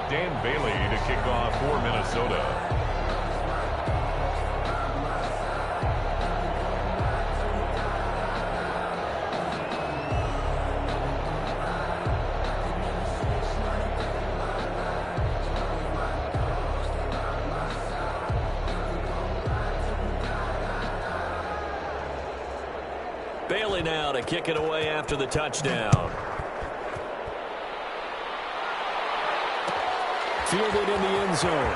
Speaker 5: Dan Bailey to kick off for Minnesota.
Speaker 3: Bailey now to kick it away after the touchdown. Fielded in the end zone.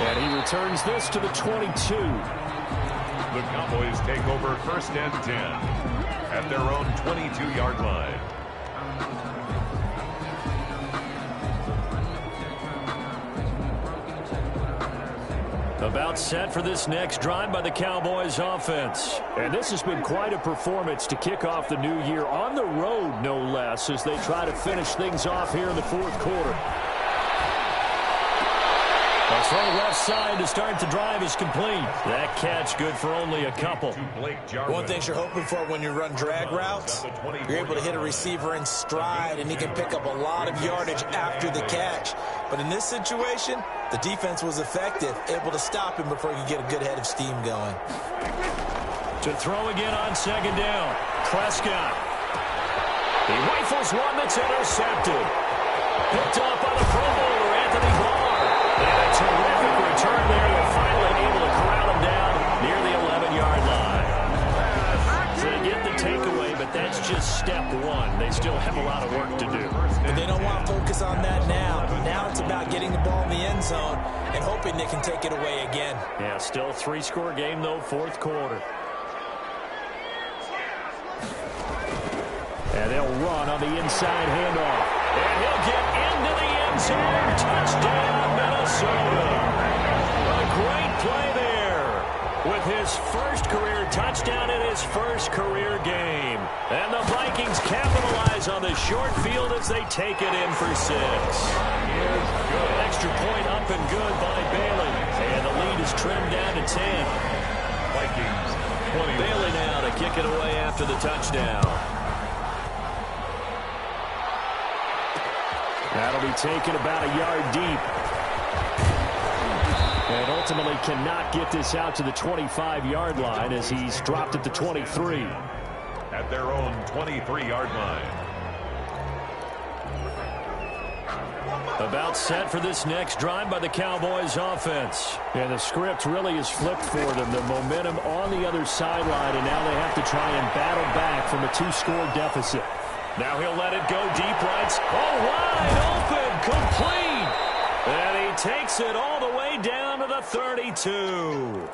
Speaker 3: And he returns this to the 22.
Speaker 5: The Cowboys take over first and 10 at their own 22-yard line.
Speaker 3: About set for this next drive by the Cowboys offense. And this has been quite a performance to kick off the new year on the road, no less, as they try to finish things off here in the fourth quarter. A throw left side to start the drive is complete. That catch good for only a couple.
Speaker 6: One thing you're hoping for when you run drag routes, you're able to hit a receiver in stride, and he can pick up a lot of yardage after the catch. But in this situation, the defense was effective, able to stop him before he could get a good head of steam going.
Speaker 3: To throw again on second down. Prescott. He rifles one that's intercepted. Picked up by the Pro Bowler, Anthony Barr. And a terrific return there. They're finally able to corral him down near the 11-yard line. So they get the takeaway, but that's just step one. They still have a lot of work to do.
Speaker 6: But they don't want to focus on that now. Now it's about getting the ball in the end zone and hoping they can take it away again.
Speaker 3: Yeah, still a 3-score game, though, fourth quarter. And they'll run on the inside handoff. And he'll get into the end zone. Touchdown, Minnesota. What a great play there with his first career touchdown in his first career game. And the Vikings capitalize on the short field as they take it in for 6. Extra point up and good by Bailey. And the lead is trimmed down to 10.
Speaker 5: Vikings 20.
Speaker 3: Bailey now to kick it away after the touchdown. That'll be taken about a yard deep. And ultimately cannot get this out to the 25-yard line as he's dropped at the 23.
Speaker 5: At their own 23-yard line.
Speaker 3: About set for this next drive by the Cowboys offense. And the script really is flipped for them. The momentum on the other sideline, and now they have to try and battle back from a 2-score deficit. Now he'll let it go deep right. Oh, wide open, complete. And he takes it all the way down to the 32.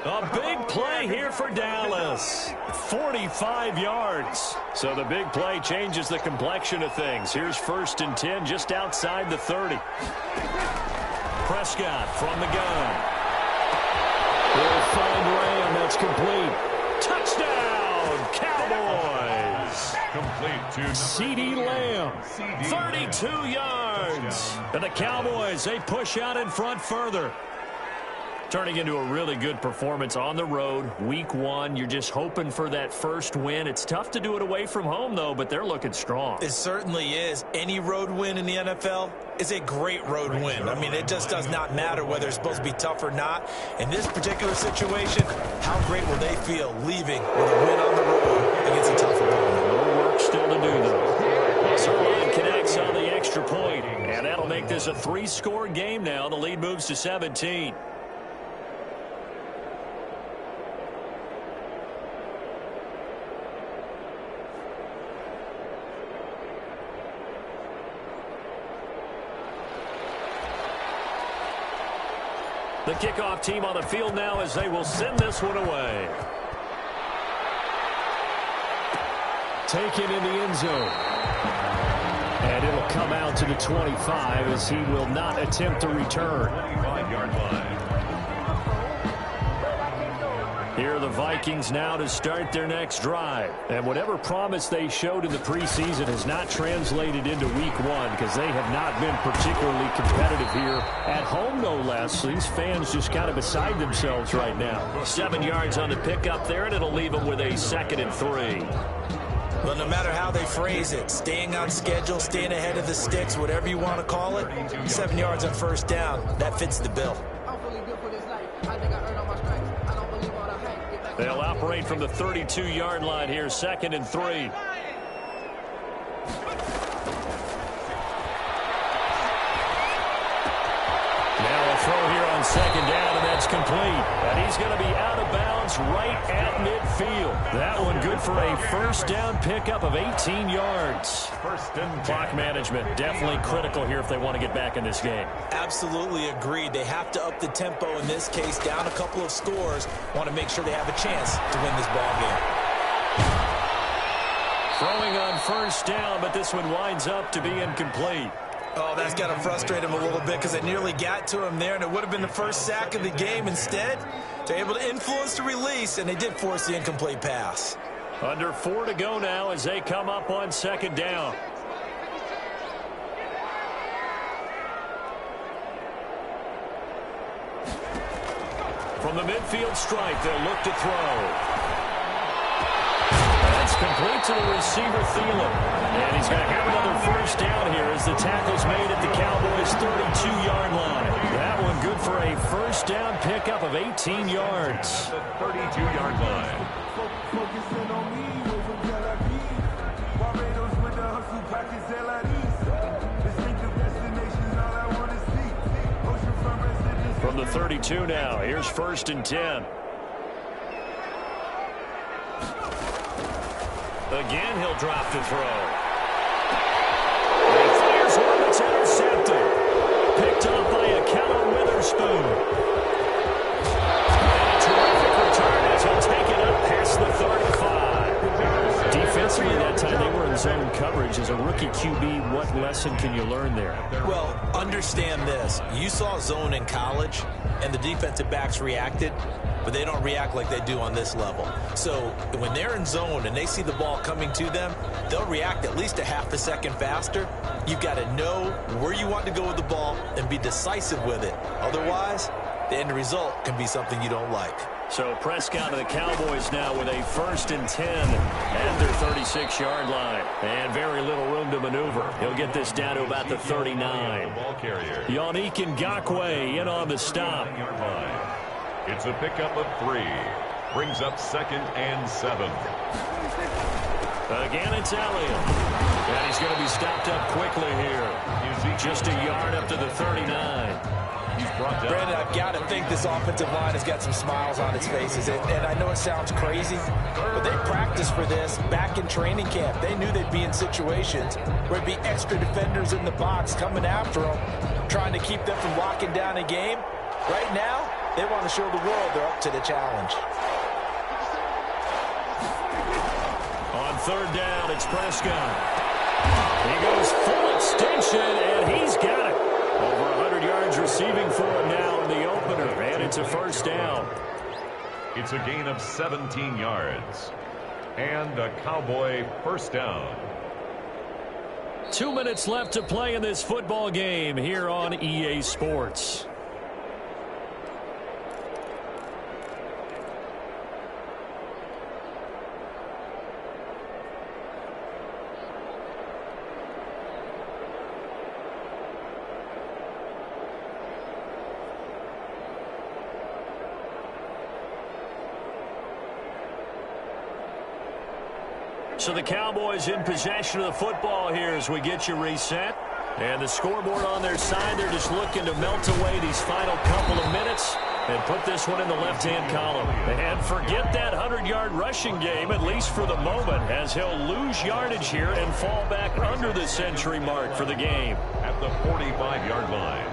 Speaker 3: A big play here for Dallas. 45 yards. So the big play changes the complexion of things. Here's 1st and 10 just outside the 30. Prescott from the gun. He'll find Lamb. That's complete. Touchdown, Cowboys.
Speaker 5: Complete to
Speaker 3: CeeDee Lamb, 32 yards. And the Cowboys, they push out in front further. Turning into a really good performance on the road. Week 1, you're just hoping for that first win. It's tough to do it away from home, though, but they're looking strong.
Speaker 4: It certainly is. Any road win in the NFL is a great road win. I mean, it just does not matter whether it's supposed to be tough or not. In this particular situation, how great will they feel leaving with a win on the road against a tough opponent?
Speaker 3: More work still to do, though. Sirlein connects on the extra point, and that'll make this a 3-score game now. The lead moves to 17. The kickoff team on the field now as they will send this one away. Taken in the end zone. And it'll come out to the 25 as he will not attempt to return.
Speaker 5: 25-yard line.
Speaker 3: Here are the Vikings now to start their next drive. And whatever promise they showed in the preseason has not translated into week 1 because they have not been particularly competitive here at home, no less. These fans just kind of beside themselves right now. 7 yards on the pickup there, and it'll leave them with a 2nd and 3.
Speaker 4: Well, no matter how they phrase it, staying on schedule, staying ahead of the sticks, whatever you want to call it, 7 yards on 1st down, that fits the bill.
Speaker 3: They'll operate from the 32-yard line here, 2nd and 3. Now a throw here on 2nd down, and that's complete. And he's going to be out of bounds right at midfield. That one good for a 1st down pickup of 18 yards.
Speaker 5: 1st and 10.
Speaker 3: Clock management definitely critical here if they want to get back in this game.
Speaker 4: Absolutely agreed. They have to up the tempo in this case, down a couple of scores. Want to make sure they have a chance to win this ball game.
Speaker 3: Throwing on 1st down, but this one winds up to be incomplete.
Speaker 4: Oh, that's got to frustrate him a little bit because they nearly got to him there, and it would have been the first sack of the game. Instead, they're able to influence the release, and they did force the incomplete pass.
Speaker 3: Under 4 to go now as they come up on 2nd down. From the midfield stripe, they'll look to throw. That's complete to the receiver, Thielen. And he's going to have another 1st down here as the tackle's made at the Cowboys' 32-yard line. That one good for a 1st down pickup of 18 yards.
Speaker 5: The 32-yard line.
Speaker 3: From the 32 now, here's 1st and 10. Again, he'll drop to throw. He fires one that's intercepted. Picked up by a Keller Witherspoon. And a terrific return as he'll take it up past the 35. Defensively that time, they were in zone coverage. As a rookie QB, what lesson can you learn there?
Speaker 4: Well, understand this. You saw zone in college, and the defensive backs reacted. but they don't react like they do on this level. So when they're in zone and they see the ball coming to them, they'll react at least a half a second faster. You've got to know where you want to go with the ball and be decisive with it. Otherwise, the end result can be something you don't like.
Speaker 3: So Prescott of the Cowboys now with a 1st and 10 at their 36-yard line. And very little room to maneuver. He'll get this down to about the 39. Yannick Ngakoue in on the stop.
Speaker 5: It's a pickup of 3. Brings up 2nd and 7.
Speaker 3: Again, it's Elliott. And he's going to be stopped up quickly here. Just a yard up to the 39.
Speaker 6: Brandon, I've got to think this offensive line has got some smiles on its faces. And I know it sounds crazy, but they practiced for this back in training camp. They knew they'd be in situations where it'd be extra defenders in the box coming after them, trying to keep them from locking down a game. Right now, they want to show the world they're up to the challenge.
Speaker 3: On 3rd down, it's Prescott. He goes full extension, and he's got it. Over 100 yards receiving for him now in the opener, and it's a 1st down.
Speaker 5: It's a gain of 17 yards. And a Cowboy 1st down.
Speaker 3: 2 minutes left to play in this football game here on EA Sports. So the Cowboys in possession of the football here as we get you reset. And the scoreboard on their side, they're just looking to melt away these final couple of minutes and put this one in the left-hand column. And forget that 100-yard rushing game, at least for the moment, as he'll lose yardage here and fall back under the century mark for the game.
Speaker 5: At the 45-yard line.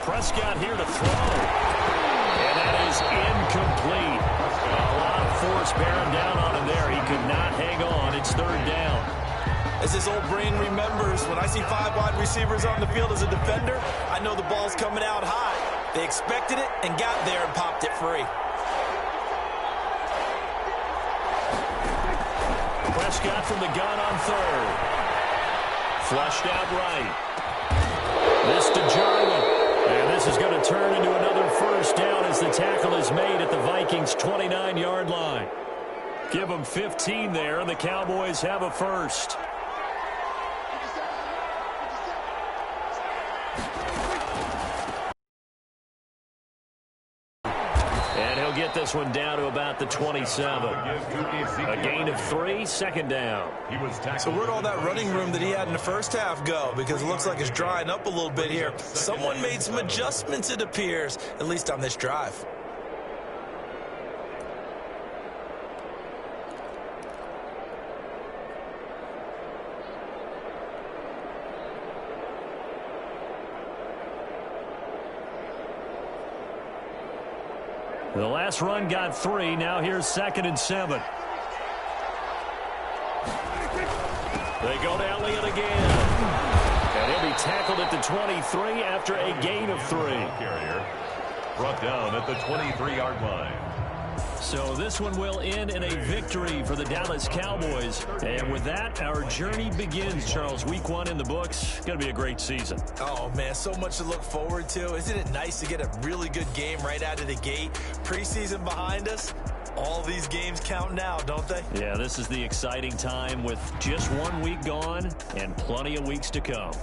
Speaker 3: Prescott here to throw. And that is incomplete. A lot of force bearing down on him there. He could not hang on. It's 3rd down.
Speaker 4: As his old brain remembers, when I see 5 wide receivers on the field as a defender, I know the ball's coming out high. They expected it and got there and popped it free.
Speaker 3: Prescott from the gun on 3rd. Flushed out right. This to Jarwin. And this is going to turn into another 1st down as the tackle is made at the Vikings' 29-yard line. Give them 15 there, and the Cowboys have a 1st. And he'll get this one down to about the 27. A gain of 3, 2nd down.
Speaker 4: So where'd all that running room that he had in the first half go? Because it looks like it's drying up a little bit here. Someone made some adjustments, it appears, at least on this drive.
Speaker 3: The last run got 3. Now here's 2nd and 7. They go to Elliott again. And he'll be tackled at the 23 after a gain of 3.
Speaker 5: Carrier brought down at the 23-yard line.
Speaker 3: So this one will end in a victory for the Dallas Cowboys. And with that, our journey begins, Charles. Week 1 in the books. Going to be a great season.
Speaker 4: Oh, man, so much to look forward to. Isn't it nice to get a really good game right out of the gate? Preseason behind us. All these games count now, don't they?
Speaker 3: Yeah, this is the exciting time with just 1 week gone and plenty of weeks to come.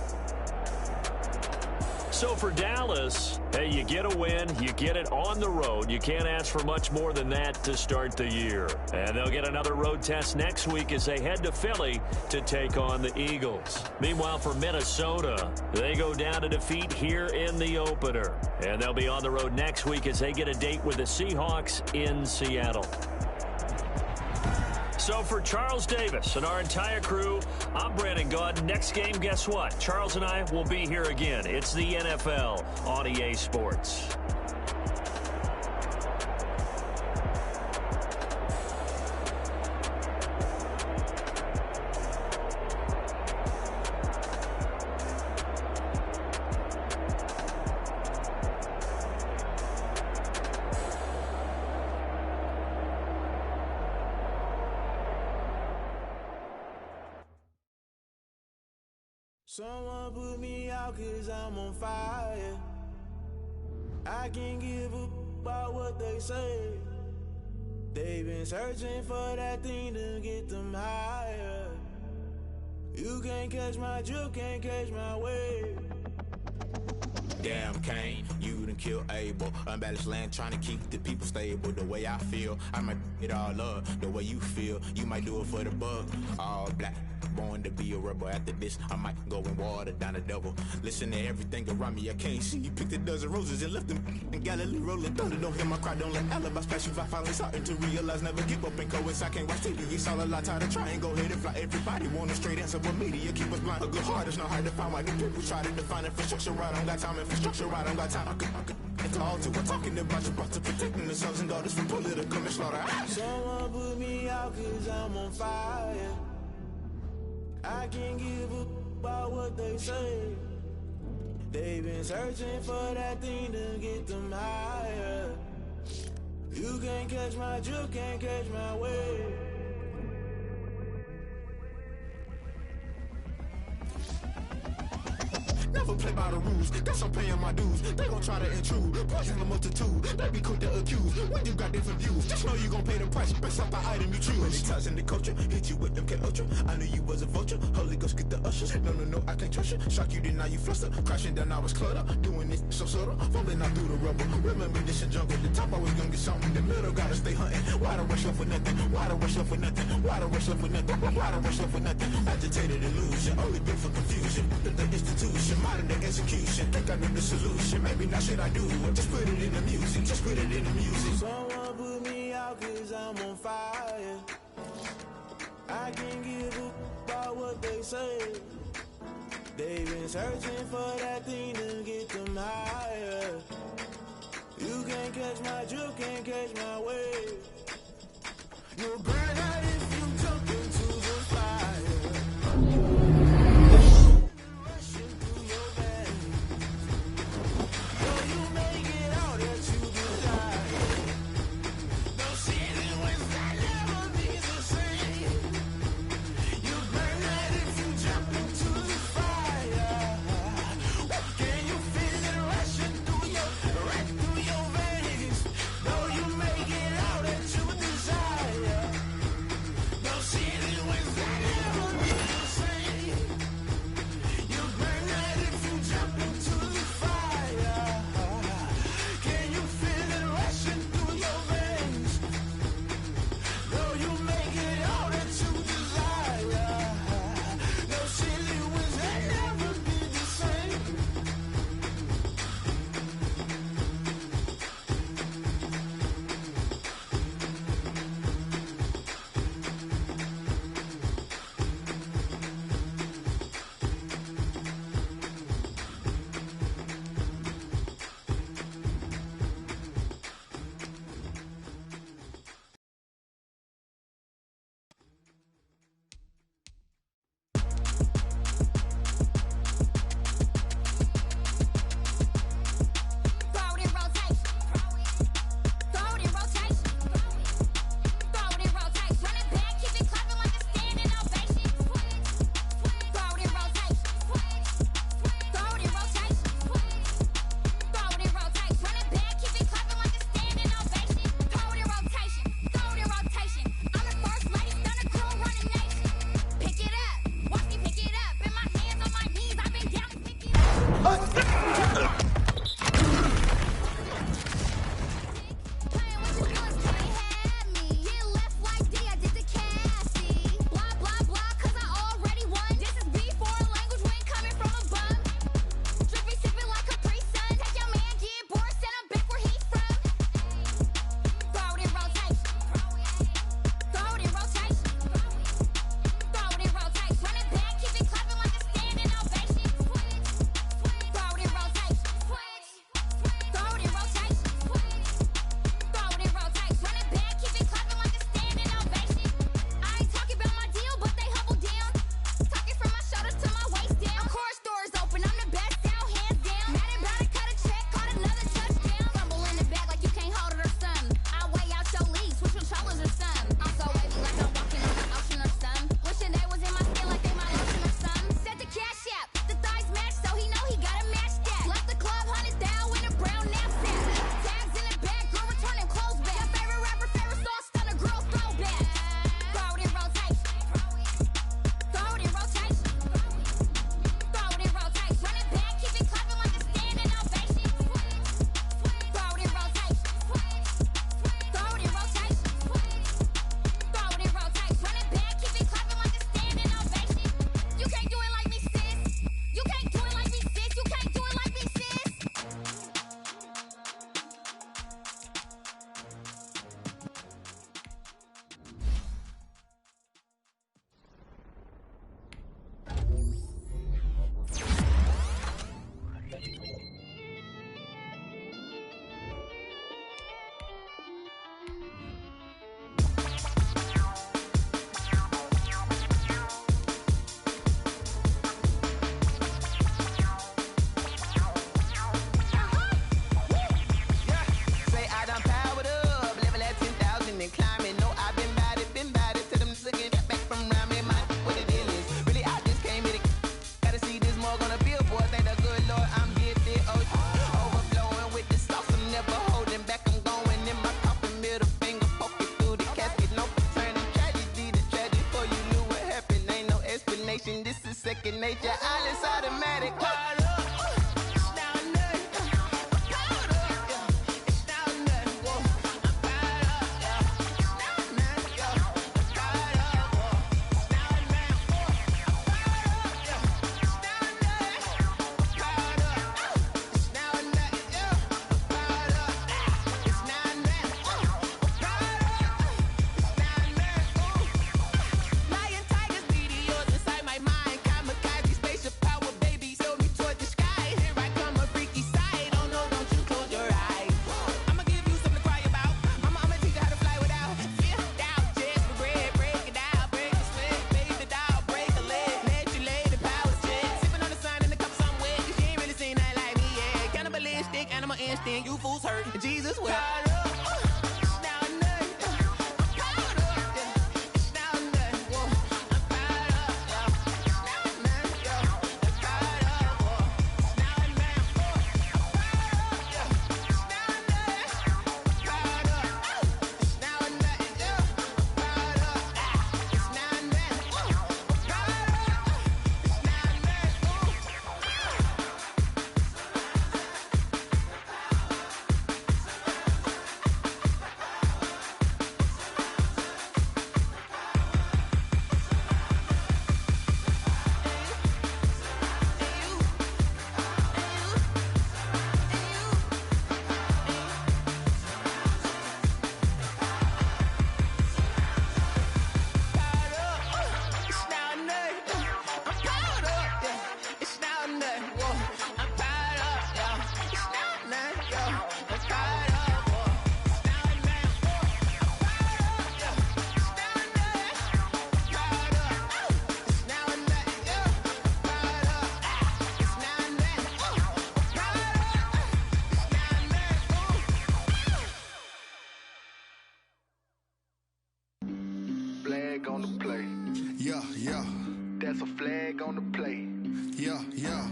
Speaker 3: So for Dallas, hey, you get a win, you get it on the road. You can't ask for much more than that to start the year. And they'll get another road test next week as they head to Philly to take on the Eagles. Meanwhile, for Minnesota, they go down to defeat here in the opener. And they'll be on the road next week as they get a date with the Seahawks in Seattle. So for Charles Davis and our entire crew, I'm Brandon Gaudin. Next game, guess what? Charles and I will be here again. It's the NFL on EA Sports.
Speaker 1: Someone put me out 'cause I'm on fire. I can't give up about what they say. They've been searching for that thing to get them higher. You can't catch my drift, can't catch my wave.
Speaker 7: Damn Kane, you done killed Abel. Unbalanced land trying to keep the people stable. The way I feel, I might it all up. The way you feel, you might do it for the bug. All black, born to be a rebel. After this, I might go and water down the devil. Listen to everything around me, I can't see. You picked a dozen roses and left them in Galilee rolling thunder. Don't hear my cry, don't let alibis pass you. I finally starting to realize, never give up and coincide. Can't watch TV, it's all a lot. Tired of trying, go ahead and fly. Everybody want a straight answer, but media keep us blind. A good heart is not hard to find. Why do people try to define infrastructure right? I don't got time, infrastructure right, I don't got time. I could it's all to we're talking about you, about to protecting the sons and daughters from political manslaughter.
Speaker 1: Someone put me out 'cause I'm on fire. I can't give up about what they say. They've been searching for that thing to get them higher. You can't catch my drift, can't catch my wave.
Speaker 7: Never play by the rules, guess I'm paying my dues. They gon' try to intrude, poison the multitude. They be quick to accuse, when you got different views. Just know you gon' pay the price, based off the item you choose. Many ties in the culture, hit you with them K-Ultra. I knew you was a vulture, Holy Ghost get the ushers. No, I can't trust you. Shock you, then now you fluster. Crashing down, I was cluttered. Doing this so subtle, falling out through the rubble. Remember this a jungle, the top always gonna get something. The middle gotta stay hunting. Why the rush left for nothing? Why the rush left for nothing? Why the rush left for nothing? Why the rush left for nothing? Agitated illusion, only built for confusion. The institution, modern day execution. Think I know the solution. Maybe not should I do it? Just put it in the music. Just put it in the music.
Speaker 1: Someone put me out 'cause I'm on fire. I can't give up about what they say. They've been searching for that thing to get them higher. You can't catch my drift, can't catch my wave. You'll burn out if you jump into the fire. Rushing through your veins. Though you make it out that you desire. No city was that never be the same. You burn out if you jump into the fire. Can you feel it rushing through your veins? Though you make it out that you desire.
Speaker 2: second nature. All is automatic. You fools hurt. Jesus will.
Speaker 8: Flag on the play.
Speaker 1: Yeah, yeah.
Speaker 8: That's a flag on the play.
Speaker 1: Yeah, yeah.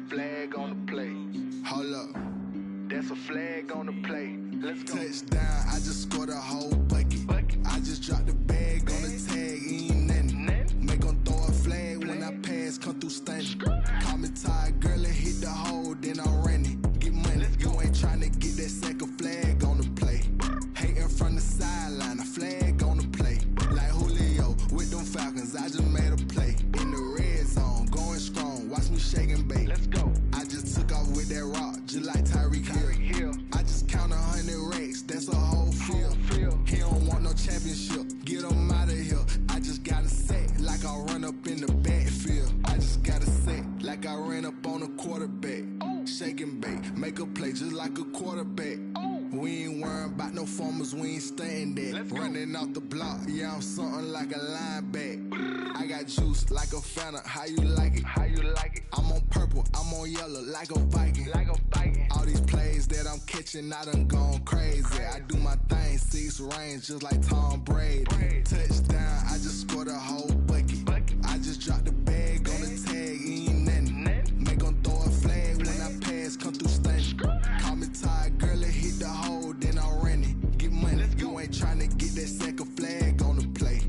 Speaker 8: Flag on the play.
Speaker 1: Hold up.
Speaker 8: That's a flag on the play. Let's go.
Speaker 1: Touchdown, I just scored a whole bucket. I just dropped the bag on the tag, ain't nothing. Make 'em throw a flag when I pass, come through stunning. Call me tired, girl, and hit the hole, then I'm running. Get money, you ain't tryna get that second flag on the play. Hating from the sideline, a flag on the play. Like Julio with them Falcons, I just made a play. In the red zone, going strong, watch me shake and bake.
Speaker 8: Let's go.
Speaker 1: I just took off with that rock, just like Tyreek Hill. I just count 100 racks, that's a whole field. He don't want no championship, get him out of here. I just got a set, like I run up in the backfield. I just got a set, like I ran up on a quarterback. Shake and bake, make a play just like a quarterback. We ain't worrying about no formers, we ain't staying there. Running off the block, yeah, I'm something like a linebacker. I got juice like a Fanta, how you like it?
Speaker 8: How you like it?
Speaker 1: I'm on purple, I'm on yellow, like a Viking.
Speaker 8: Like a Viking.
Speaker 1: All these plays that I'm catching, I done gone crazy. I do my thing, 6 range, just like Tom Brady. Touchdown, I just scored a whole bucket. I just dropped the bag on the tag, ain't nothing. Make 'em throw a flag when I pass, come through stunning. Call me tired, girl, and hit the hole, then I'm running. Get money, you ain't tryna get that second flag on the play.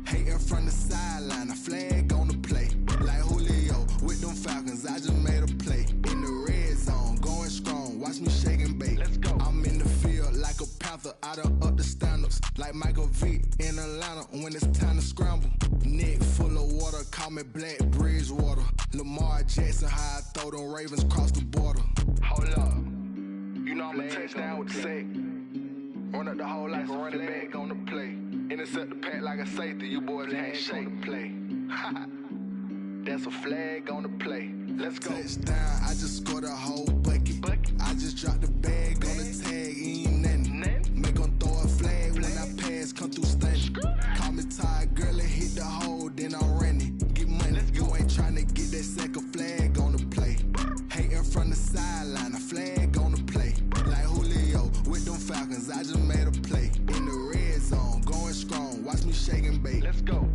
Speaker 1: Hating from the sideline, a flag on the play. Like Julio with them Falcons, I just made a play. In the red zone, going strong, watch me shake and bake.
Speaker 8: Let's go.
Speaker 1: I'm in the field like a Panther, I done up the standards. Like Michael Vick in Atlanta when it's time to scramble. Neck full of water, call me Black Bridgewater. Lamar Jackson, how I throw them Ravens cross the border.
Speaker 8: Hold up. You know I'm a touchdown with the sack. Run up the hole like a running back on the play. Intercept the pack like a safety. You boys ain't shake the play. That's a flag on the play. Let's go.
Speaker 1: Touchdown, I just scored a whole bucket. I just dropped the bag on the tag, ain't nothing. Make 'em throw a flag when I pass, come through stunning. Call me tired, girl, and hit the hole, then I'm running. Get money, you ain't tryna get that second flag on the play. Hating from the sideline, a flag on the play. Like Julio with them Falcons, I just made a play. In the red zone, going strong, watch me shake and bake.
Speaker 8: Let's go.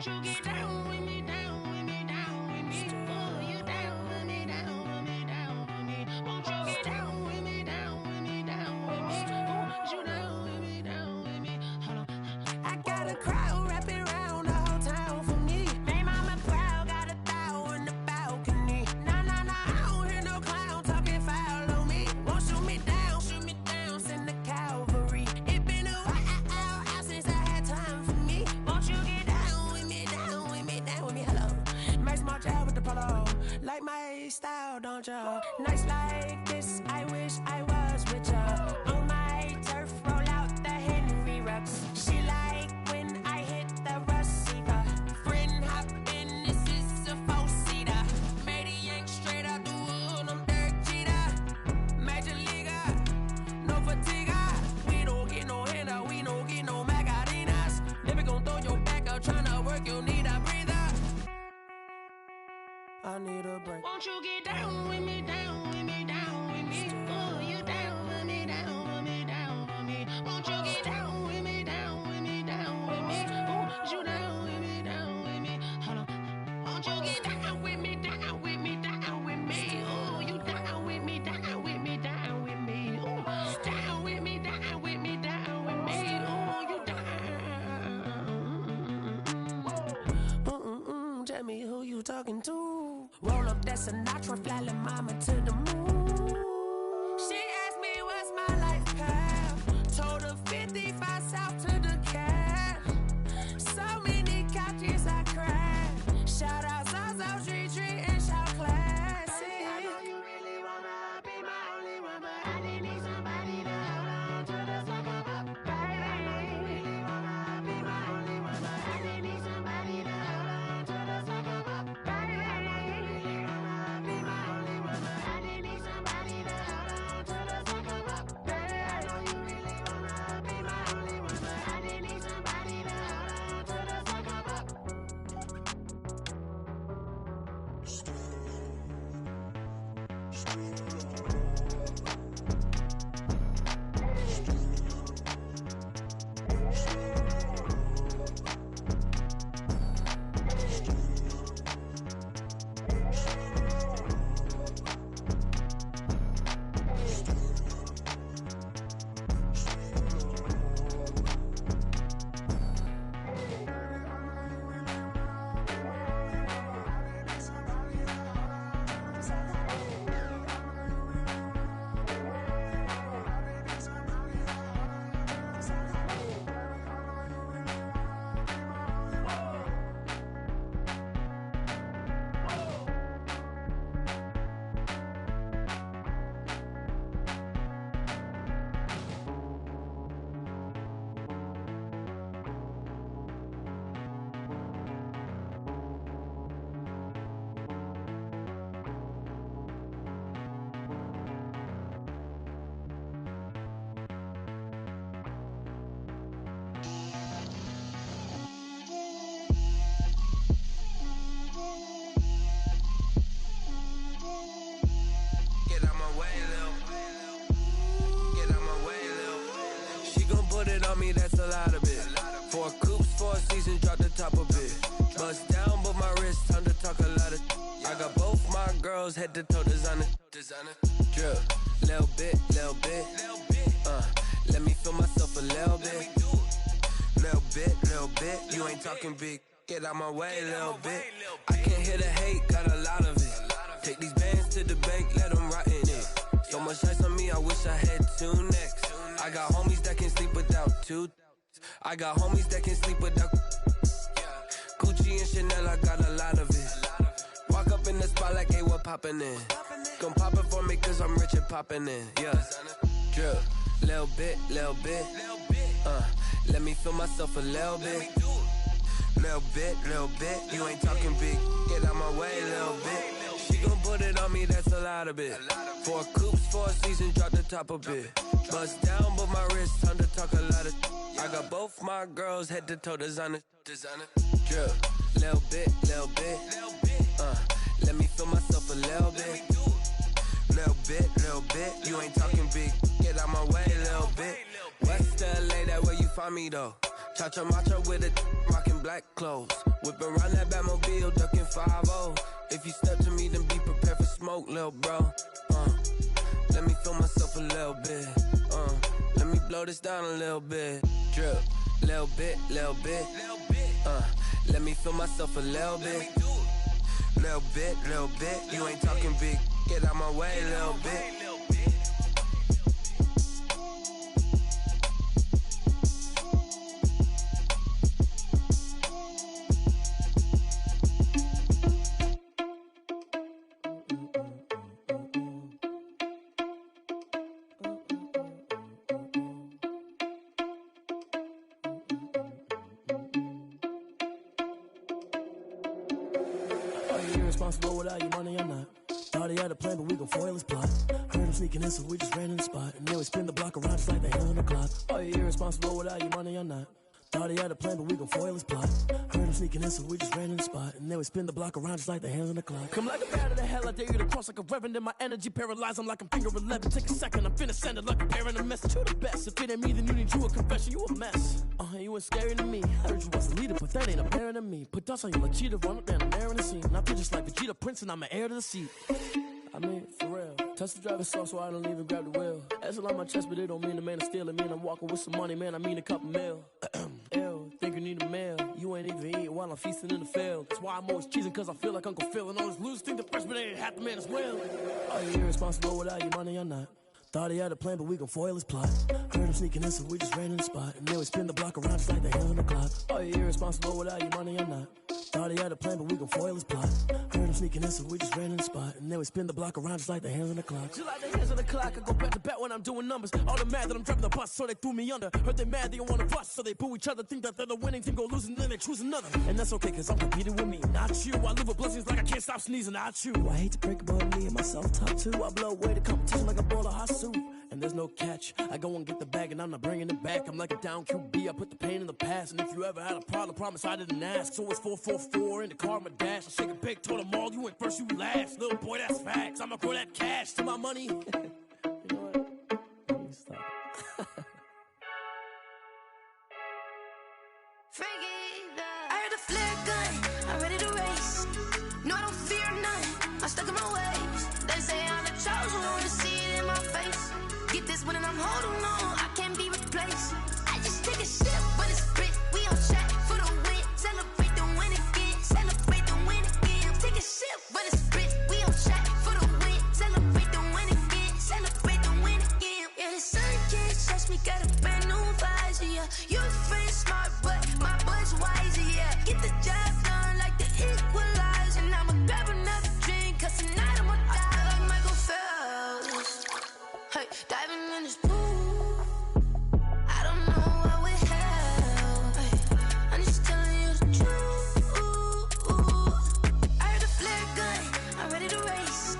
Speaker 1: Won't you get down with me, down with me, down with me? Oh, you down with me, down with me, down with me. Won't you get down with me, down with me, down with me? Oh, you down with me, down with me? Hold on. I got a crowd wrapping around the whole town for me. Made mama proud, got a thou in the balcony. Nah, I don't hear no clown talking foul on me. Won't shoot me down, send the cavalry. It been a while since I had time for me. Won't you get down with me, down with me, down with me? Hello, Max March out with the polo. Like my style, don't ya? Nights like this, I wish I was with ya. On my turf, roll out the Henry Rux. She like when I hit the receiver. Friend hop in, this is a four-seater. Made a yank straight out the wood, I'm Derek Jeter. Major leaguer, no fatigue. We don't get no handout, we don't get no Macarinas. Never gon' throw your back out, tryna work, you need a breather. I need a break. Won't you get down with me, down with me, down with me? Oh, you down with me, down with me, down with me? Won't you get down with me, down with me, down with me? Oh, you down with me, down with me? Hold on. Won't you get down with me, down with me, down with me? Oh, you down with me, down with me, down with me? Oh, down with me, down with me, down with me? Oh, you down. Tell me who you talking to. Roll up that Sinatra, fly la mama to the moon. She asked me what's my life path. Told her 55 south to the cab. So many couches I crashed. Shout out Zazo, Tree, and shout classic. I know you really wanna be my only one, but I didn't need somebody to hold on to the sucker up, baby. I know you really wanna be my only one, but I didn't need somebody to hold on to the sucker up, baby. I know you really wanna be my only one, but I didn't need somebody to hold on to the sucker up, baby. I know you really wanna be my only one, but I didn't need somebody to hold on to the sucker up.
Speaker 9: Me, that's a lot of it. 4 coops, 4 seasons, drop the top a bit. Bust down, but my wrist, time to talk a lot of. I got both my girls head to toe designer. Drip, little bit. Let me feel myself a little bit. Little bit. You ain't talking big. Get out my way, little bit. I can't hear the hate, got a lot of it. Take these bands to the bank, let them rot in it. So much ice on me, I wish I had 2 necks. I got homies that can sleep without 2. I got homies that can sleep without Gucci and Chanel, I got a lot of it. Walk up in the spot like, hey, what poppin' in? Gon' pop it for me cause I'm rich and poppin' in, yeah. Drip, little bit. Let me feel myself a little bit. Little bit. You ain't talking big, get out my way, little bit. She gon' put it on me, that's a lot of it. 4 coops, 4 seasons, drop the top a bit. Bust down, but my wrist, time to talk a lot of. I got both my girls head to toe designer. Drip, little bit. Let me feel myself a little bit. Little bit. You ain't talking big, get out my way, little bit. West LA, that where you find me though. Cha-cha matcha with a rockin' black clothes. Whippin' around that Batmobile, duckin' 5-0. If you step to me, then be prepared for smoke, lil' bro. Let me feel myself a little bit. Let me blow this down a little bit. Drip, little bit, little bit. Let me feel myself a little bit. Little bit, little bit. You ain't talking big. Get out my way, little bit.
Speaker 10: Irresponsible without your money or not. Thought he had a plan, but we gon' foil his plot. Heard him sneaking in, so we just ran in the spot. And then we spin the block around just like the hands on the clock. Are you irresponsible without your money or not? Thought he had a plan, but we gon' foil his plot. Heard him sneaking in, so we just ran in the spot. And then we spin the block around just like the hands on the clock. Come like a bat of the hell, I dare you to cross like a reverend. And my energy paralyzed, I'm like I'm finger 11. Take a second, I'm finna send it like a parent a message. You the best, if it ain't me, then you need you a confession. You a mess, you ain't scary to me. I heard you was a leader, but that ain't apparent to me. Put dust on you like cheetah, run up and I'm air in the scene. And I feel just like Vegeta Prince and I'm an heir to the seat. I mean, for real. Touch the driver's soft so I don't even grab the wheel. That's on my chest, but it don't mean the man is stealing. Mean I'm walking with some money, man, I mean a couple mil. Ew, think you need a meal. You ain't even eating while I'm feasting in the field. That's why I'm always cheesing, cause I feel like Uncle Phil. And all those losers think the freshman ain't half the man as well. Are you irresponsible without your money or not? Thought he had a plan, but we gon' foil his plot. Heard him sneaking in, so we just ran in the spot. And then we spin the block around just like the hands on the clock. Are you irresponsible without your money or not? Thought he had a plan, but we gon' foil his plot. Heard him sneaking in, so we just ran in the spot. And then we spin the block around just like the hands on the clock. Just like the hands on the clock, I go back to back when I'm doing numbers. All the mad that I'm driving the bus, so they threw me under. Heard they mad, they don't wanna bust, so they boo each other. Think that they're the winning team, go losing, then they choose another. And that's okay, cause I'm competing with me, not you. I live with blessings like I can't stop sneezing, not you. I hate to break about me and my self-talk too. I blow away the competition like a bowl of hot soup. And there's no catch. I go and get the bag and I'm not bringing it back. I'm like a down QB, I put the pain in the past. And if you ever had a problem, promise I didn't ask. So it's 444 in the car, my dash. I shake a big, told them all, you went first, you last. Little boy, that's facts. I'ma grow that cash to my money. You know what? Let me stop.
Speaker 11: I heard a flare gun, I'm ready to race. No, I don't fear none, I'm stuck in my ways. They say I'm the chosen one, to see it in my face. Get this one and I'm holding on, I can't be replaced. I just take a sip, but it's split. We on track for the win. Celebrate the win again, celebrate the win again. Take a sip, but it's split. We on track for the win. Celebrate the win again, celebrate the win again. Yeah, the sun can't touch me, got a brand new visor, yeah. Your friend smart, but my boy's wiser, yeah. Get the job done like the equalizer. And I'ma grab another drink, cause tonight I'ma die like Michael Phelps. Hey, diving in this pool, I don't know what we have. Hey, I'm just telling you the truth. I heard a flare gun, I'm ready to race.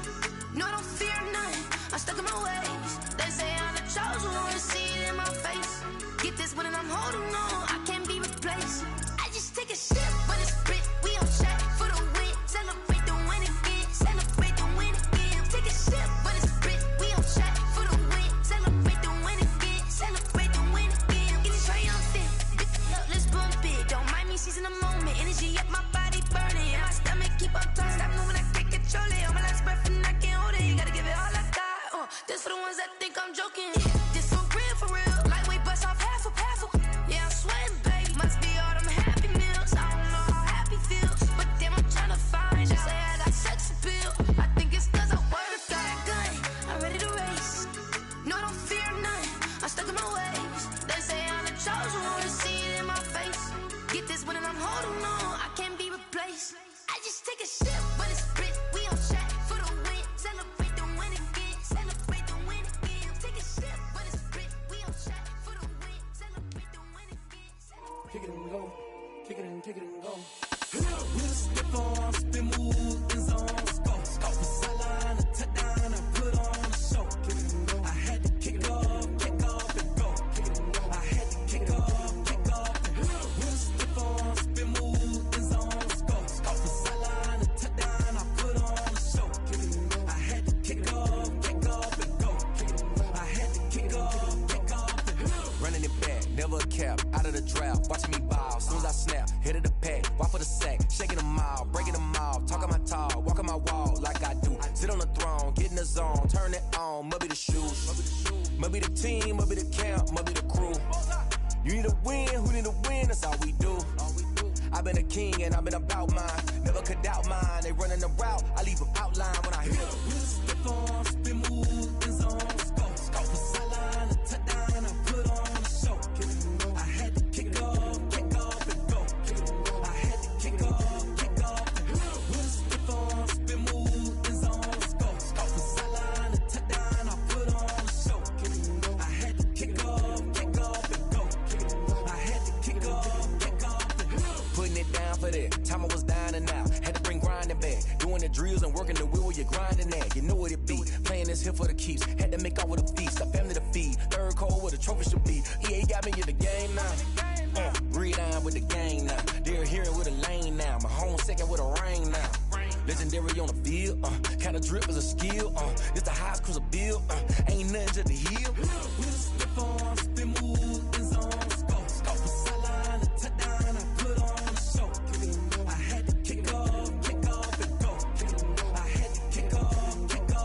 Speaker 11: No, I don't fear none, I'm stuck in my ways. They say I'm the chosen one, to see it in my face. Get this one and I'm holding on, I can't be replaced. I just take a sip, but it's split. We on track for the win. Celebrate the win again, celebrate the win again. Take a sip, but it's split. We on track for the win. Celebrate the win again, celebrate the win again. Get it triumphant, let's bump it. Don't mind me seizing the moment. Energy up, my body burning. My stomach keep on turning. Stop moving, I can't control it. On my last breath and I can't hold it. You gotta give it all I got. This for the ones that think I'm joking. This for real, for real. Lightweight bust off half a half. Yeah, I'm sweating, baby. Must be all them happy meals. I don't know how happy feels, but damn, I'm trying to find you. Say I got sex appeal. I think it's cause I work. Got a gun, I'm ready to race. No, I don't fear none, I'm stuck in my ways. They say I'm the chosen one, to see it in my face. Get this one and I'm holding on, I can't be replaced. I just take a sip, but it's split. We on track for the win. Celebrate the win again, celebrate the win again. Take a sip, but it's split. We on track for the win. Celebrate the win again.
Speaker 10: Kick it and go, kick it and go.
Speaker 1: With a stiff on, spin move, in zone, scope. The sideline, a touchdown, I put on a show. I had to kick off and go. I had to kick off and go. With a stiff on, spin move, in zone, scope. The sideline, a touchdown, I put on a show. I had to kick off and go. I had to kick off and go.
Speaker 9: Running it back, never a cap. Out of of the draft, watching me ball. Soon as I snap, hit of the pack, walk for the sack, shaking them all, breaking them all, talking my talk, walking my wall like I do. Sit on the throne, get in the zone, turn it on, must be the shoes, must be the team, must be the camp, must be the crew. You need a win, who need a win? That's all we do. I've been a king and I've been about mine. Never could doubt mine. They running the route, I leave them outline when I hit them.
Speaker 10: Step on, spin, move, in zone, scope. Scope the sideline, a touchdown, I put on a show. I had to kick off and go. I had to kick off and go. Step on, spin, move, in zone, scope. Scope the sideline, a touchdown, I put on a show. I had to kick off and go. I had to kick off and go.
Speaker 9: Putting it down for that. Time I was down and out. Had to bring grinding back. Doing the drills and working the wheel where you're grinding at. You know what it be. Playing this here for the keeps. Had to make out with a feast. A family to feed. Third cold where the trophy should be. EA got me in the game now. Read on with the game now. They're hearing with a lane now. My home second with a rain now. Legendary on the field. Kind of drip is a skill. This the highest cruiser bill. Ain't nothing to the heel.
Speaker 10: Step on, spin, move, in zone, scope. Scope the sideline, a touchdown, I put on a show. I had to kick off and go. I had to kick off and go.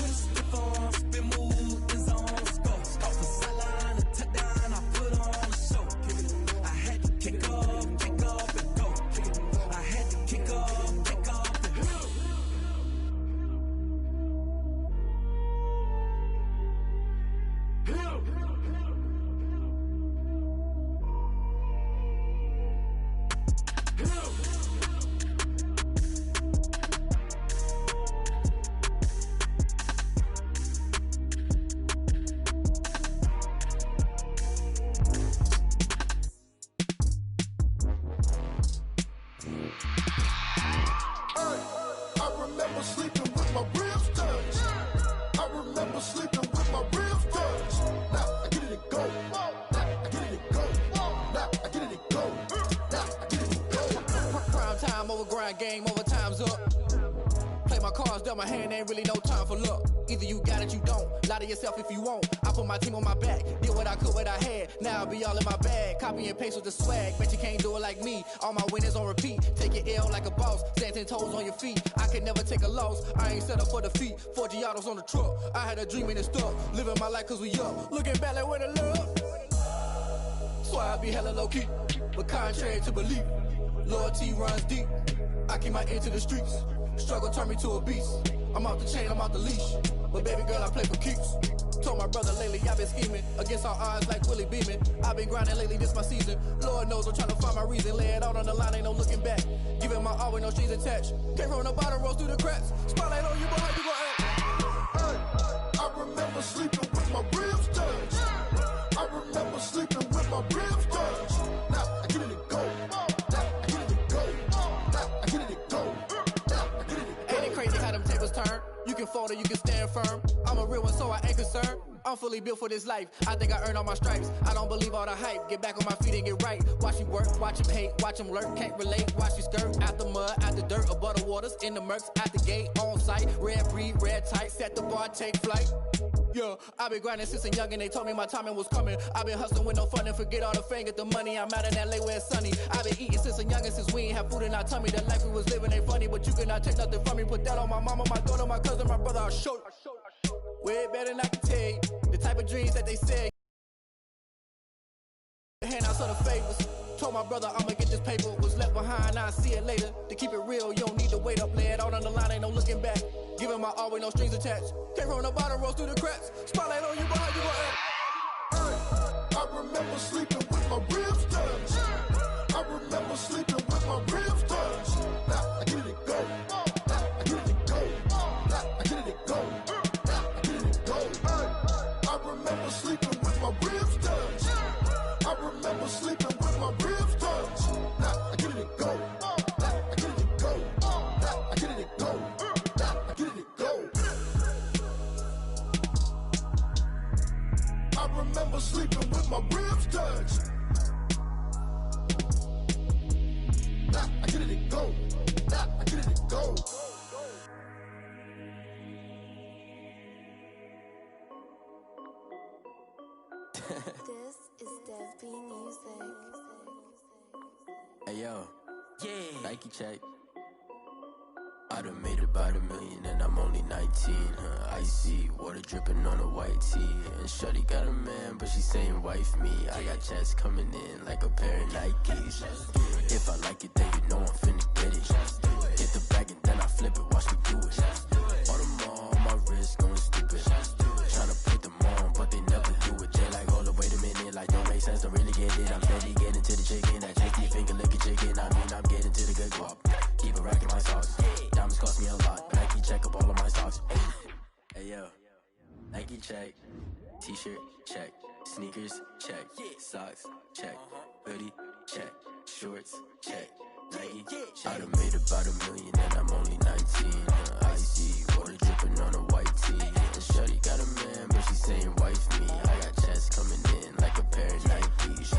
Speaker 10: Step on, spin, move, in zone, scope. Scope the sideline, a touchdown, I put on a show. I had to kick off and go. I had to kick off and go.
Speaker 12: I remember sleeping with my ribs touched. I remember sleeping with my ribs touched. Now I get it and go. Now I get it and go. Now I get it and go. Now I get it and go.
Speaker 13: Prime time over grind game, over time's up. Play my cards, dealt my hand, ain't really no time for luck. Either you got it, you don't. Lie to yourself if you won't. I put my team on my back, did what I could, what I had. Now I'll be all in my bag. Copy and paste with the swag. Bet you can't do it like me. All my winners on repeat. Take your L like a boss. Stand 10 toes on your feet. I can never take a loss. I ain't set up for defeat. 4 Giottos on the truck. I had a dream and it stuck. Living my life cause we up. Looking back like where the love. So I be hella low key. But contrary to belief, loyalty runs deep. I keep my ear to the streets. Struggle turned me to a beast. I'm off the chain, I'm off the leash. But baby girl, I play for keeps. Told my brother lately, I've been scheming against all odds like Willie Beeman. I've been grinding lately, this my season. Lord knows I'm trying to find my reason. Lay it out on the line, ain't no looking back. Giving my all with no strings attached. Came from the bottom, rose through the cracks. Spotlight on you, but how you gon' act?
Speaker 12: Hey, I remember sleeping with my ribs touched. I remember sleeping with my ribs touched. Now I get it and go. Now I get it and go. Now I get it and go. Now I get it and go.
Speaker 13: Ain't it crazy how them tables turn? You can fold or you can stand firm. I'm a real one, so I ain't concerned. I'm fully built for this life. I think I earned all my stripes. I don't believe all the hype. Get back on my feet and get right. Watch him work, watch him hate, watch him lurk. Can't relate, watch you skirt. Out the mud, out the dirt, above the waters, in the murks, out the gate, on site. Red breed, red tight, set the bar, take flight. Yeah, I been grinding since a youngin', they told me my timing was coming. I been hustling with no fun and forget all the fame, get the money. I'm out in LA where it's sunny. I been eating since a youngin', since we ain't have food in our tummy. The life we was living ain't funny, but you cannot take nothing from me. Put that on my mama, my daughter, my cousin, my brother, I'll show you. Way better than I can tell you. The type of dreams that they said. Handouts of the favors. Told my brother I'ma get this paper. Was left behind, I'll see it later. To keep it real, you don't need to wait up. Lay it out on the line, ain't no looking back. Giving my all with no strings attached. Came from the bottom, rose through the cracks. Spotlight on you, but how you gon' act?
Speaker 12: Hey, I remember sleeping with my ribs touched. I remember sleeping with my ribs touched. Now I get it and go. Now I get it and go. Now I get it and go. Now I get it and go. Hey, I remember sleeping with my ribs touched. I remember sleeping with my ribs touched. Now I get it and go. Now I get it and go. Now I get it and go. Now I get it and go. I remember sleeping with my ribs touched. Now I get it and go. Now I get it and go.
Speaker 11: This is Desby Music.
Speaker 9: Hey yo, Nike check. I done made about $1 million and I'm only 19. Icy water dripping on a white tee. And shorty got a man, but she saying wife me. I got checks coming in like a pair of Nikes. If I like it, then you know I'm finna get it. Get the bag and then I flip it, watch me do it. All them on my wrist going stupid. Tryna put them on, but they never do it. They like, hold up, wait a minute, like don't make sense, don't really get it. I'm steady getting to the chicken, that tasty finger licking chicken. I mean, I'm getting to the good guap. Keep a rack in my socks. Diamonds cost me a lot. Nike check up all of my socks. Hey yo, Nike check. T-shirt check. Sneakers check. Socks check. Hoodie check. Shorts check. Nike. I done made about $1 million and I'm only 19. Icy water dripping on a white tee. And shorty got a man, but she saying wife me. I got checks coming in like a pair of Nikes.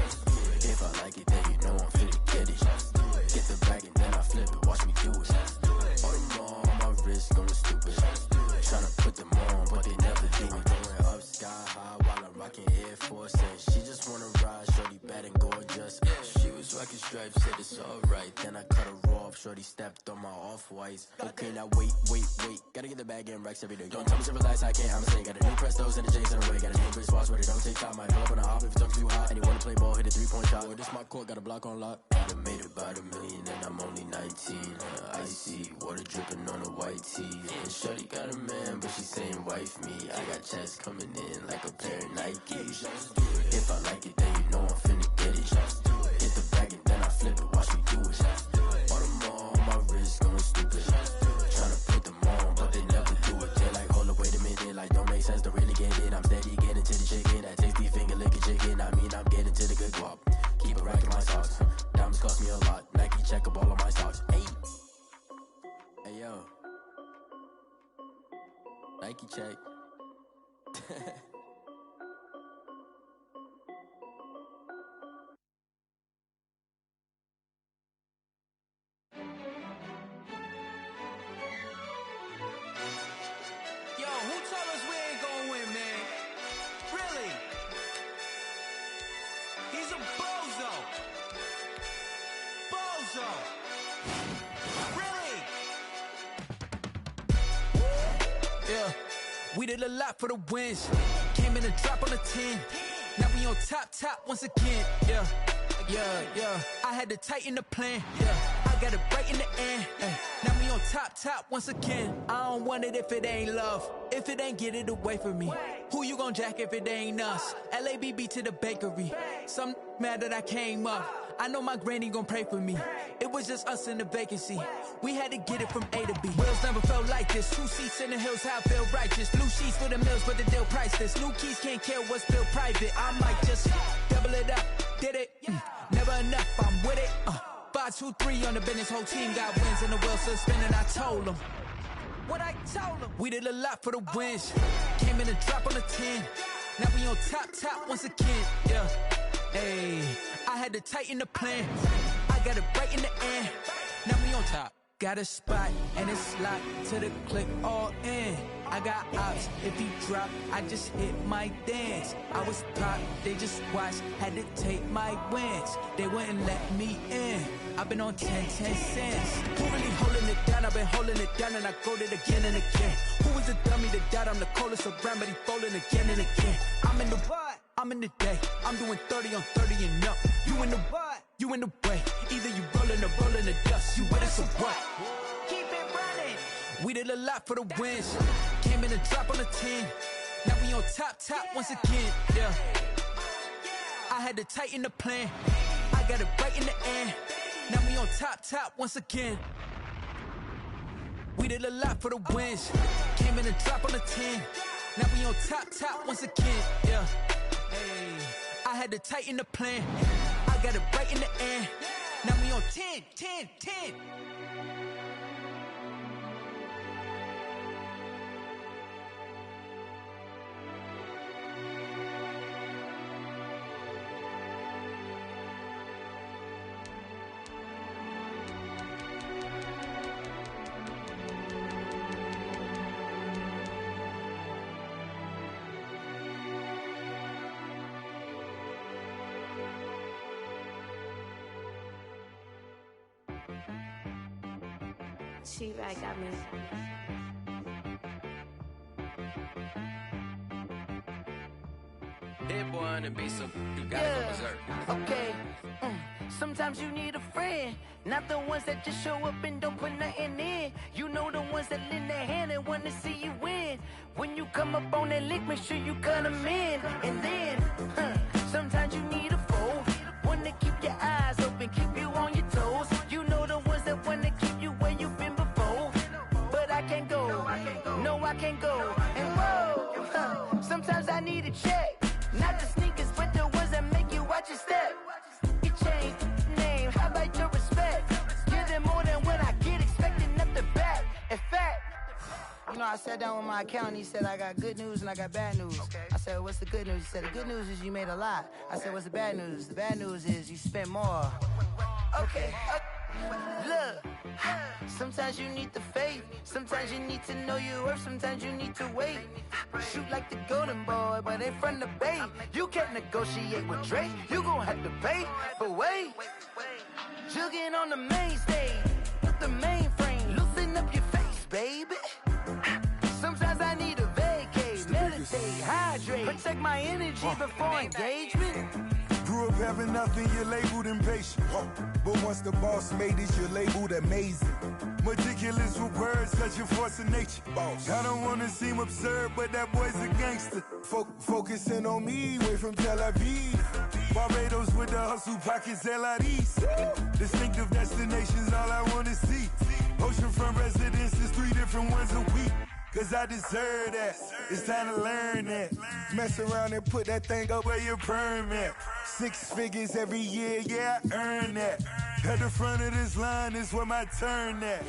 Speaker 9: If I like it, then you know I'm finna get it. Get the bag and then I flip it, watch me do it. All them on my wrist going stupid. Tryna put them on, but they never do it. Going up sky high while I'm rocking Air Force. And she just wanna ride, shorty bad and gorgeous. She was rocking stripes, said it's alright. Then I cut her off, shorty stepped on my off-whites. Okay, now wait. Gotta get the bag and racks every day. Don't tell me to relax, I can't, I'ma say. Got a new Prestos and a J's in the way. Got a new Chris Foss, but it don't take time. Might pull up on a hop if it's too hot. And you wanna play ball, hit a 3-point shot. Or this my court, got a block on lock. I done made about $1 million and I'm only 19. Icy water dripping on a white tee. And shorty got a man, but she saying wife me. I got checks coming in like a pair of Nikes. If I like it, then you know I'm finna get it. Get the bag and then I flip it, watch me do it. All them on my wrist going stupid. Tryna put them on, but they never do it. They like, hold up, wait a minute, like don't make sense, don't really get it. I'm steady getting to the chicken, that tasty finger licking chicken. I mean, I'm getting to the good guap. Keep a rack in my socks. Diamonds cost me a lot. Nike check up all of my socks. Hey yo, Nike check.
Speaker 14: Yo, who told us we ain't gonna win, man? Really? He's a bozo. Bozo. Really?
Speaker 13: Yeah, we did a lot for the wins. Came in a drop on the 10. Now we on top once again. Yeah. I had to tighten the plan. Yeah, I got it right in the end. Now we on top once again. I don't want it if it ain't love. If it ain't, get it away from me. Who you gon' jack if it ain't us? LABB to the bakery. Some mad that I came up. I know my granny gon' pray for me. It was just us in the vacancy. We had to get it from A to B. Wheels never felt like this. 2 seats in the hills, how I feel righteous. Blue sheets for the mills, but the deal priceless. New keys can't care what's built private. I might just double it up. Did it? Never enough, I'm with it. 5, 2, 3 on the business. Whole team got wins and the wheels still spinning. I told them what I told them. We did a lot for the wins. Came in a drop on the 10. Now we on top once again. Yeah. Hey, I had to tighten the plan. I got it right in the end. Now we on top. Got a spot and it's locked to the click all in. I got ops, if he drop, I just hit my dance. I was top, they just watched, had to take my wins. They wouldn't let me in. I've been on 10 cents. Who really holding it down? I've been holding it down and I go it again and again. Who was the dummy that died? I'm the coldest around, but he falling again and again. I'm in the what? I'm in the day. I'm doing 30 on 30 and up. You in the what? You in the way. Either you rolling or rolling the dust. You with us or what? Keep it running. We did a lot for the wins. Came in a drop on the 10. Now we on top once again. Yeah. I had to tighten the plan. I got it right in the end. Now we on top once again. We did a lot for the wins. Came in a drop on the 10. Now we on top once again. Yeah. Hey, I had to tighten the plan. I got it right in the end. Now we on 10.
Speaker 11: She-Rag got me.
Speaker 9: Hit one and be some, you gotta go berserk.
Speaker 15: Okay. Sometimes you need a friend, not the ones that just show up and don't put nothing in. You know the ones that lend their hand and want to see you win. When you come up on that lick, make sure you cut them in. And then, sometimes you need a foe, one to keep your eyes open, keep you on your toes. You know the ones that want to keep you where you've been before. But I can't go, no I can't go. And whoa, sometimes I need a check, not the sneakers, but the ones that make you watch your step. You change name, how about your respect? Give them more than what I get, expecting nothing back. In fact, you know, I sat down with my accountant, he said I got good news and I got bad news. I said, what's the good news? He said, the good news is you made a lot. I said, what's the bad news? The bad news is you spent more. Okay, look, sometimes you need the faith, sometimes you need to know your worth, sometimes you need to wait. Shoot like the golden boy, but in front of the bay. You can't negotiate with Drake, you gon' have to pay. But wait, jugging on the main stage, with the mainframe, loosen up your face, baby. Sometimes I need a vacate, meditate, hydrate, protect my energy before engagement.
Speaker 12: Grew up having nothing, you're labeled impatient. But once the boss made it, you're labeled amazing. Meticulous with words, such a force of nature. I don't wanna seem absurd, but that boy's a gangster. Focusing on me, way from Tel Aviv. Barbados with the hustle pockets, LIDs. Distinctive destinations, all I wanna see. Oceanfront residences, 3 different ones a week. Cause I deserve that, it's time to learn that. Mess around and put that thing up where your perm at. 6 figures every year, yeah, I earn that. At the front of this line is where my turn at.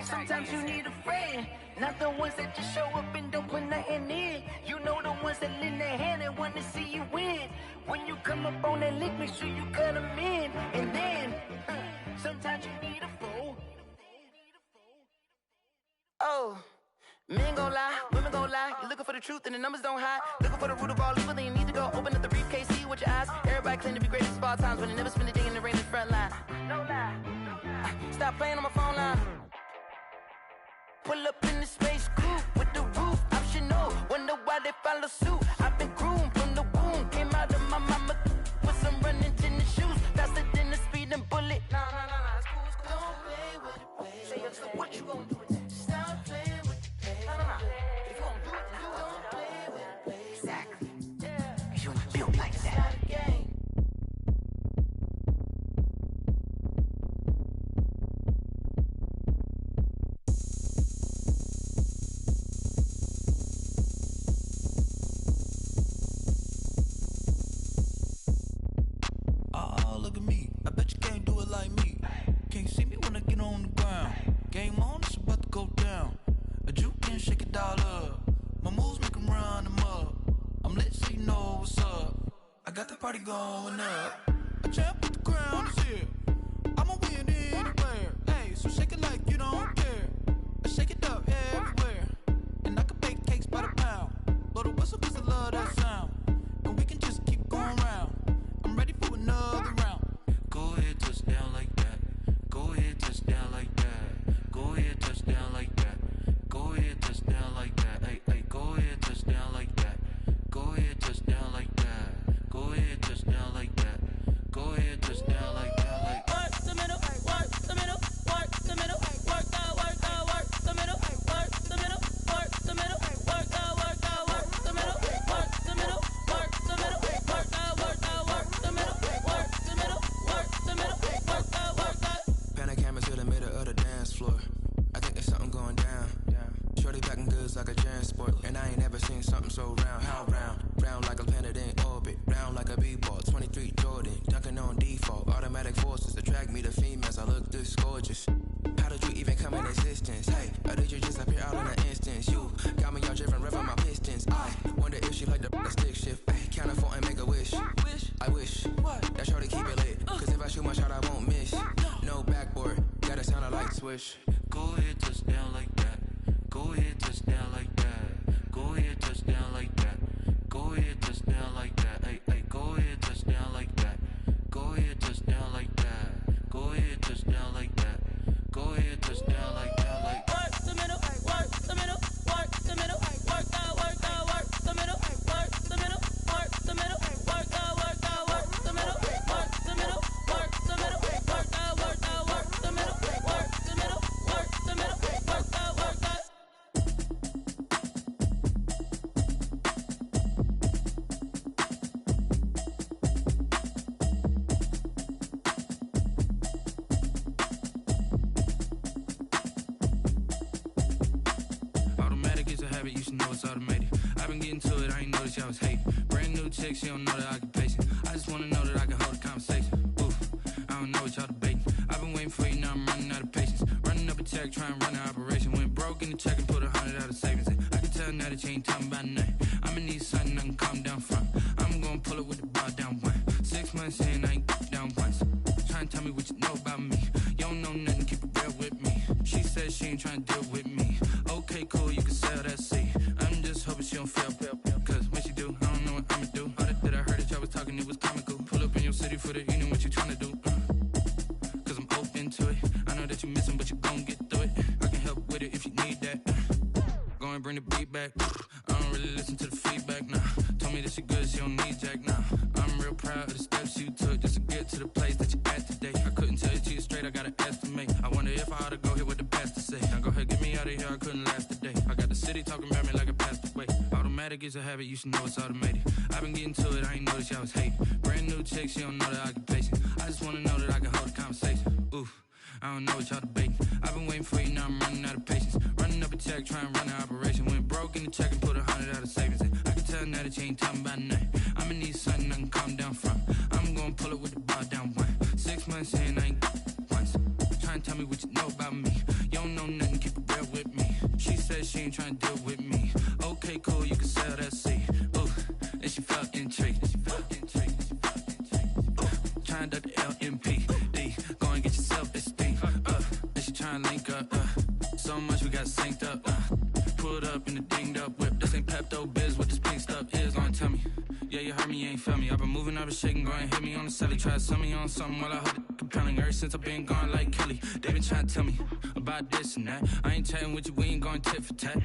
Speaker 15: Sometimes you need a friend, not the ones that just show up and don't put nothing in. You know the ones that lend their hand and want to see you win. When you come up on that lick, make sure you cut them in. And then, sometimes you need a foe. Oh. Men gon' lie, women gon' lie. You're looking for the truth and the numbers don't hide. Looking for the root of all evil, then you need to go open up the briefcase, see with your eyes. Everybody claim to be greatest of all times, but they never spend a day in the rain in the front line. No lie. Stop playing on my phone line. Pull up in the space coupe with the roof optional. Wonder why they follow suit. I've been groomed from the womb. Came out of my mama with some running tennis shoes. Faster than the speeding bullet. Nah, it's cool, it's cool. Don't play with it, baby. Say, so what you gonna do with that? Stop playing with it. If you don't do it, then you don't play with it, baby. Exactly. Cause you're not built like that.
Speaker 16: Oh, look at me. I bet you can't do it like me. Can't see me when I get on the ground. Game on, it's about to go down. A juke and shake it all up. My moves make them run them up. I'm lit so you know what's up. I got the party going up. A champ with the crown is here. I'ma win anywhere. Hey, so shake it like you don't care. I shake it up everywhere. And I can bake cakes by the pound. Blow the whistle cause I love that sound. And we can just keep going round. I'm ready for another round. Go ahead, touch down like that. Go ahead, touch down like that. Go ahead, touch down like that. Go ahead, touch down like that. Hey, go ahead, touch down like that. Go ahead, touch down like that. Go ahead, touch down like that. Go ahead, touch down like that. Like
Speaker 17: work the middle, work the middle, work the middle, work the middle, work the middle, work the middle, work the middle, work the middle, work the middle, work the middle, work the middle, work the middle, work the.
Speaker 9: Pan a camera to the middle of the dance floor. I think there's something going down. Shorty packing goods like a transport. And I ain't never seen something so round. How round? Round like a planet in orbit. Round like a b-ball. 23 Jordan. Dunking on default. Automatic forces attract me to females. I look this gorgeous. How did you even come in existence? Hey, or did you just appear out in an instance? You got me all driven, revving my pistons. I wonder if she like the stick shift. Ay, count a 4 and make a wish. I wish that shorty keep it lit. Cause if I shoot my shot, I won't miss. No backboard. Gotta sound a light switch.
Speaker 16: Go ahead, touch down like that. Go ahead, touch down like that. Go ahead, touch down like that. Go ahead, touch down like that. Hey, go ahead, touch down like that. Go ahead, touch down like that. Go ahead, touch down like that. Go ahead, touchdown like that, like.
Speaker 17: Work the middle, work the middle, work the middle, work out, work out, work the middle, work the middle, work the middle, work out, work out, work the middle, work the middle, work the middle, work out, work out, work the middle, work the middle, work the middle, work out, work out.
Speaker 16: Automatic is a habit, you should know it's automated. I've been getting to it, I ain't noticed y'all was hating. Brand new chick, she don't know the occupation. I just wanna know that I can hold a conversation. Oof, I don't know what y'all debating. I've been waiting for you, now I'm running out of patience. Running up a check, trying to run an operation. Went broke in the check and put 100 out of savings in. I can tell now that you ain't talking about nothing. I'ma need something I can calm down from. I'm gonna pull it with the bar down one. 6 months in, I ain't down once. Trying to tell me what you know about me. You don't know nothing, keep it real with me. She said she ain't trying to deal with me. Okay, cool, you can sell that seed. I'm just hoping she don't fail. Cause when she do, I don't know what I'ma do. All that I heard that y'all was talking, it was comical. Pull up in your city for the evening, what you trying to do? Cause I'm open to it. I know that you missing, but you gon' get through it. I can help with it if you need that. Go and bring the beat back. I don't really listen to the feedback, nah. Told me that she good, she don't need jack, nah. I'm real proud of the steps you took just to get to the place that you at today. I couldn't tell you to you straight, I gotta estimate. I wonder if I ought to go here with the pastor say. Now go ahead, get me out of here, I couldn't last a day. I got the city talking about me like a passed away. Automatic is a habit, you should know it's automated. I've been getting to it, I ain't noticed y'all was hating. Brand new chick, she don't know the occupation. I just wanna know that I can hold a conversation. Oof, I don't know what y'all debating. I've been waiting for you, now I'm running out of patience. Running up a check, trying to run an operation. Went broke in the check and put 100 out of savings in. I can tell now that you ain't talking about nothing. I'ma need something I can calm down from. I'm gonna pull it with the bar down one. 6 months in, I ain't once. Trying to tell me what you know about me. You don't know nothing, keep it real with me. She said she ain't trying to deal with me. Okay, cool, you can sell that seed. Ooh, and she felt intrigued. Trying to duck the LMPD. Go and get your self-esteem. And she trying to link up. So much we got synced up. Pulled up in the dinged up whip. This ain't Pepto-Biz, what this pink stuff is. Gonna tell me. Yeah, you heard me, you ain't felt me. I've been moving up and shaking, go and hit me on the celly. Try to sell me on something while I hold it compelling. Ever since I've been gone like Kelly, they been trying to tell me about this and that. I ain't chatting with you, we ain't going tit for tat.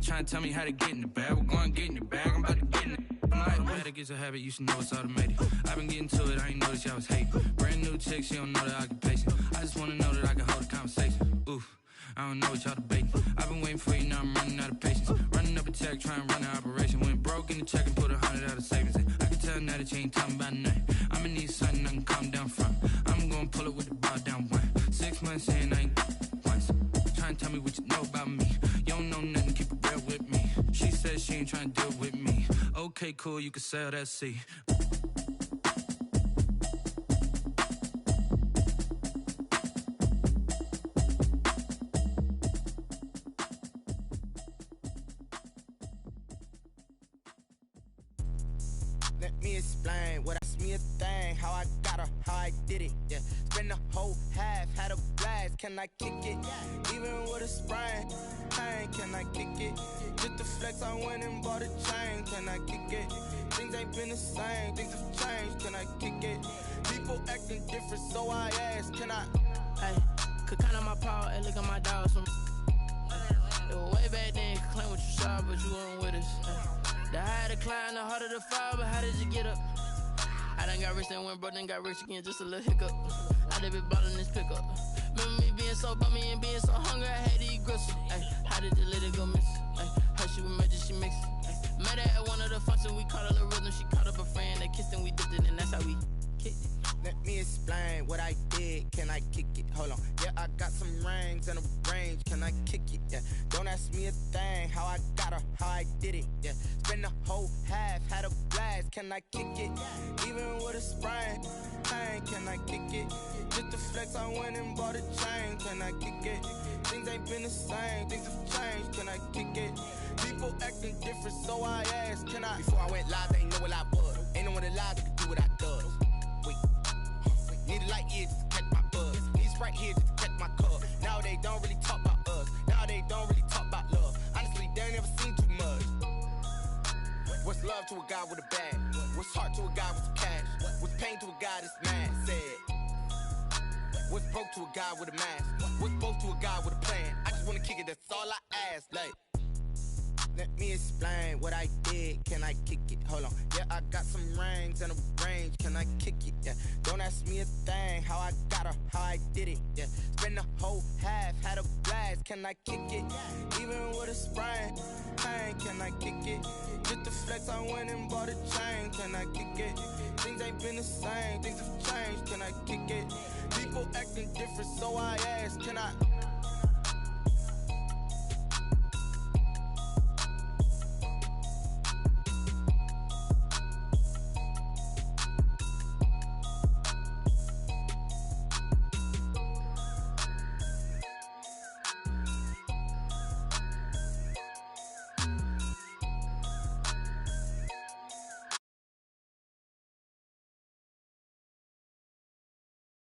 Speaker 16: Trying to tell me how to get in the bag. We're going to get in the bag, I'm about to get in it. I'm like, automatic is a habit, you should know it's automated. I've been getting to it, I ain't noticed y'all was hating. Brand new chick, she don't know the occupation. I just wanna know that I can hold a conversation. Oof, I don't know what y'all debating. I've been waiting for you, now I'm running out of patience. Running up a check, trying to run an operation. Went broke in the check and put 100 out of savings in. I can tell now that you ain't talking about nothing. I'ma need something I can calm down from. I'm gonna pull it with the bar down one. 6 months in, I ain't once. Trying to tell me what you know about me. You don't know nothing, keep it real with me. She said she ain't trying to deal with me. Okay, cool, you can sell that seed.
Speaker 2: Let me explain what I me a thing, how I got her, how I did it, yeah. Spend the whole half, had a blast, can I kick it? Even with a sprain, pain, can I kick it? Just the flex, I went and bought a chain, can I kick it? Things ain't been the same, things have changed, can I kick it? People acting different, so I ask, can I?
Speaker 10: Hey, could count on my power and look at my dogs from. It was way back then, could claim what you saw, but you weren't with us. The higher the climb, the harder the fall, but how did you get up? I done got rich and went broke, then got rich again, just a little hiccup. I done been ballin' this pickup. Remember me being so bummy and being so hungry, I had to eat gristle. Ay, how did the lady go miss? Ay, how she was magic, she mixed. Met her at one of the functions, we caught her the rhythm. She caught up a friend, they kissed and we dipped it, and that's how we kicked it.
Speaker 2: Let me explain what I did, can I kick it? Hold on, yeah, I got some rings and a range, can I kick it? Yeah, don't ask me a thing, how I got her, how I did it? Yeah, spend the whole half, had a blast, can I kick it? Even with a sprain, pain, can I kick it? Just the flex, I went and bought a chain, can I kick it? Things ain't been the same, things have changed, can I kick it? People acting different, so I asked, can I? Before I went live, they ain't know what I was. Ain't no one alive that could do what I does. Wait, need a light here just to catch my buzz. Need Sprite here just to catch my cup. Now they don't really talk about us. Now they don't really talk about love. Honestly, they ain't never seen too much. What's love to a guy with a bag? What's heart to a guy with some cash? What's pain to a guy that's mad? Said. What's
Speaker 18: broke to a guy with a mask? What's broke to a guy with a plan? I just wanna kick it, that's all I ask. Like, let me explain what I did. Can I kick it? Hold on. Yeah, I got some rings and a range. Can I kick it? Yeah. Don't ask me a thing. How I got her, how I did it. Yeah. Spend the whole half, had a blast. Can I kick it? Even with a sprain. Pain, can I kick it? Just the flex, I went and bought a chain. Can I kick it? Things ain't been the same. Things have changed. Can I kick it? People acting different, so I ask. Can I?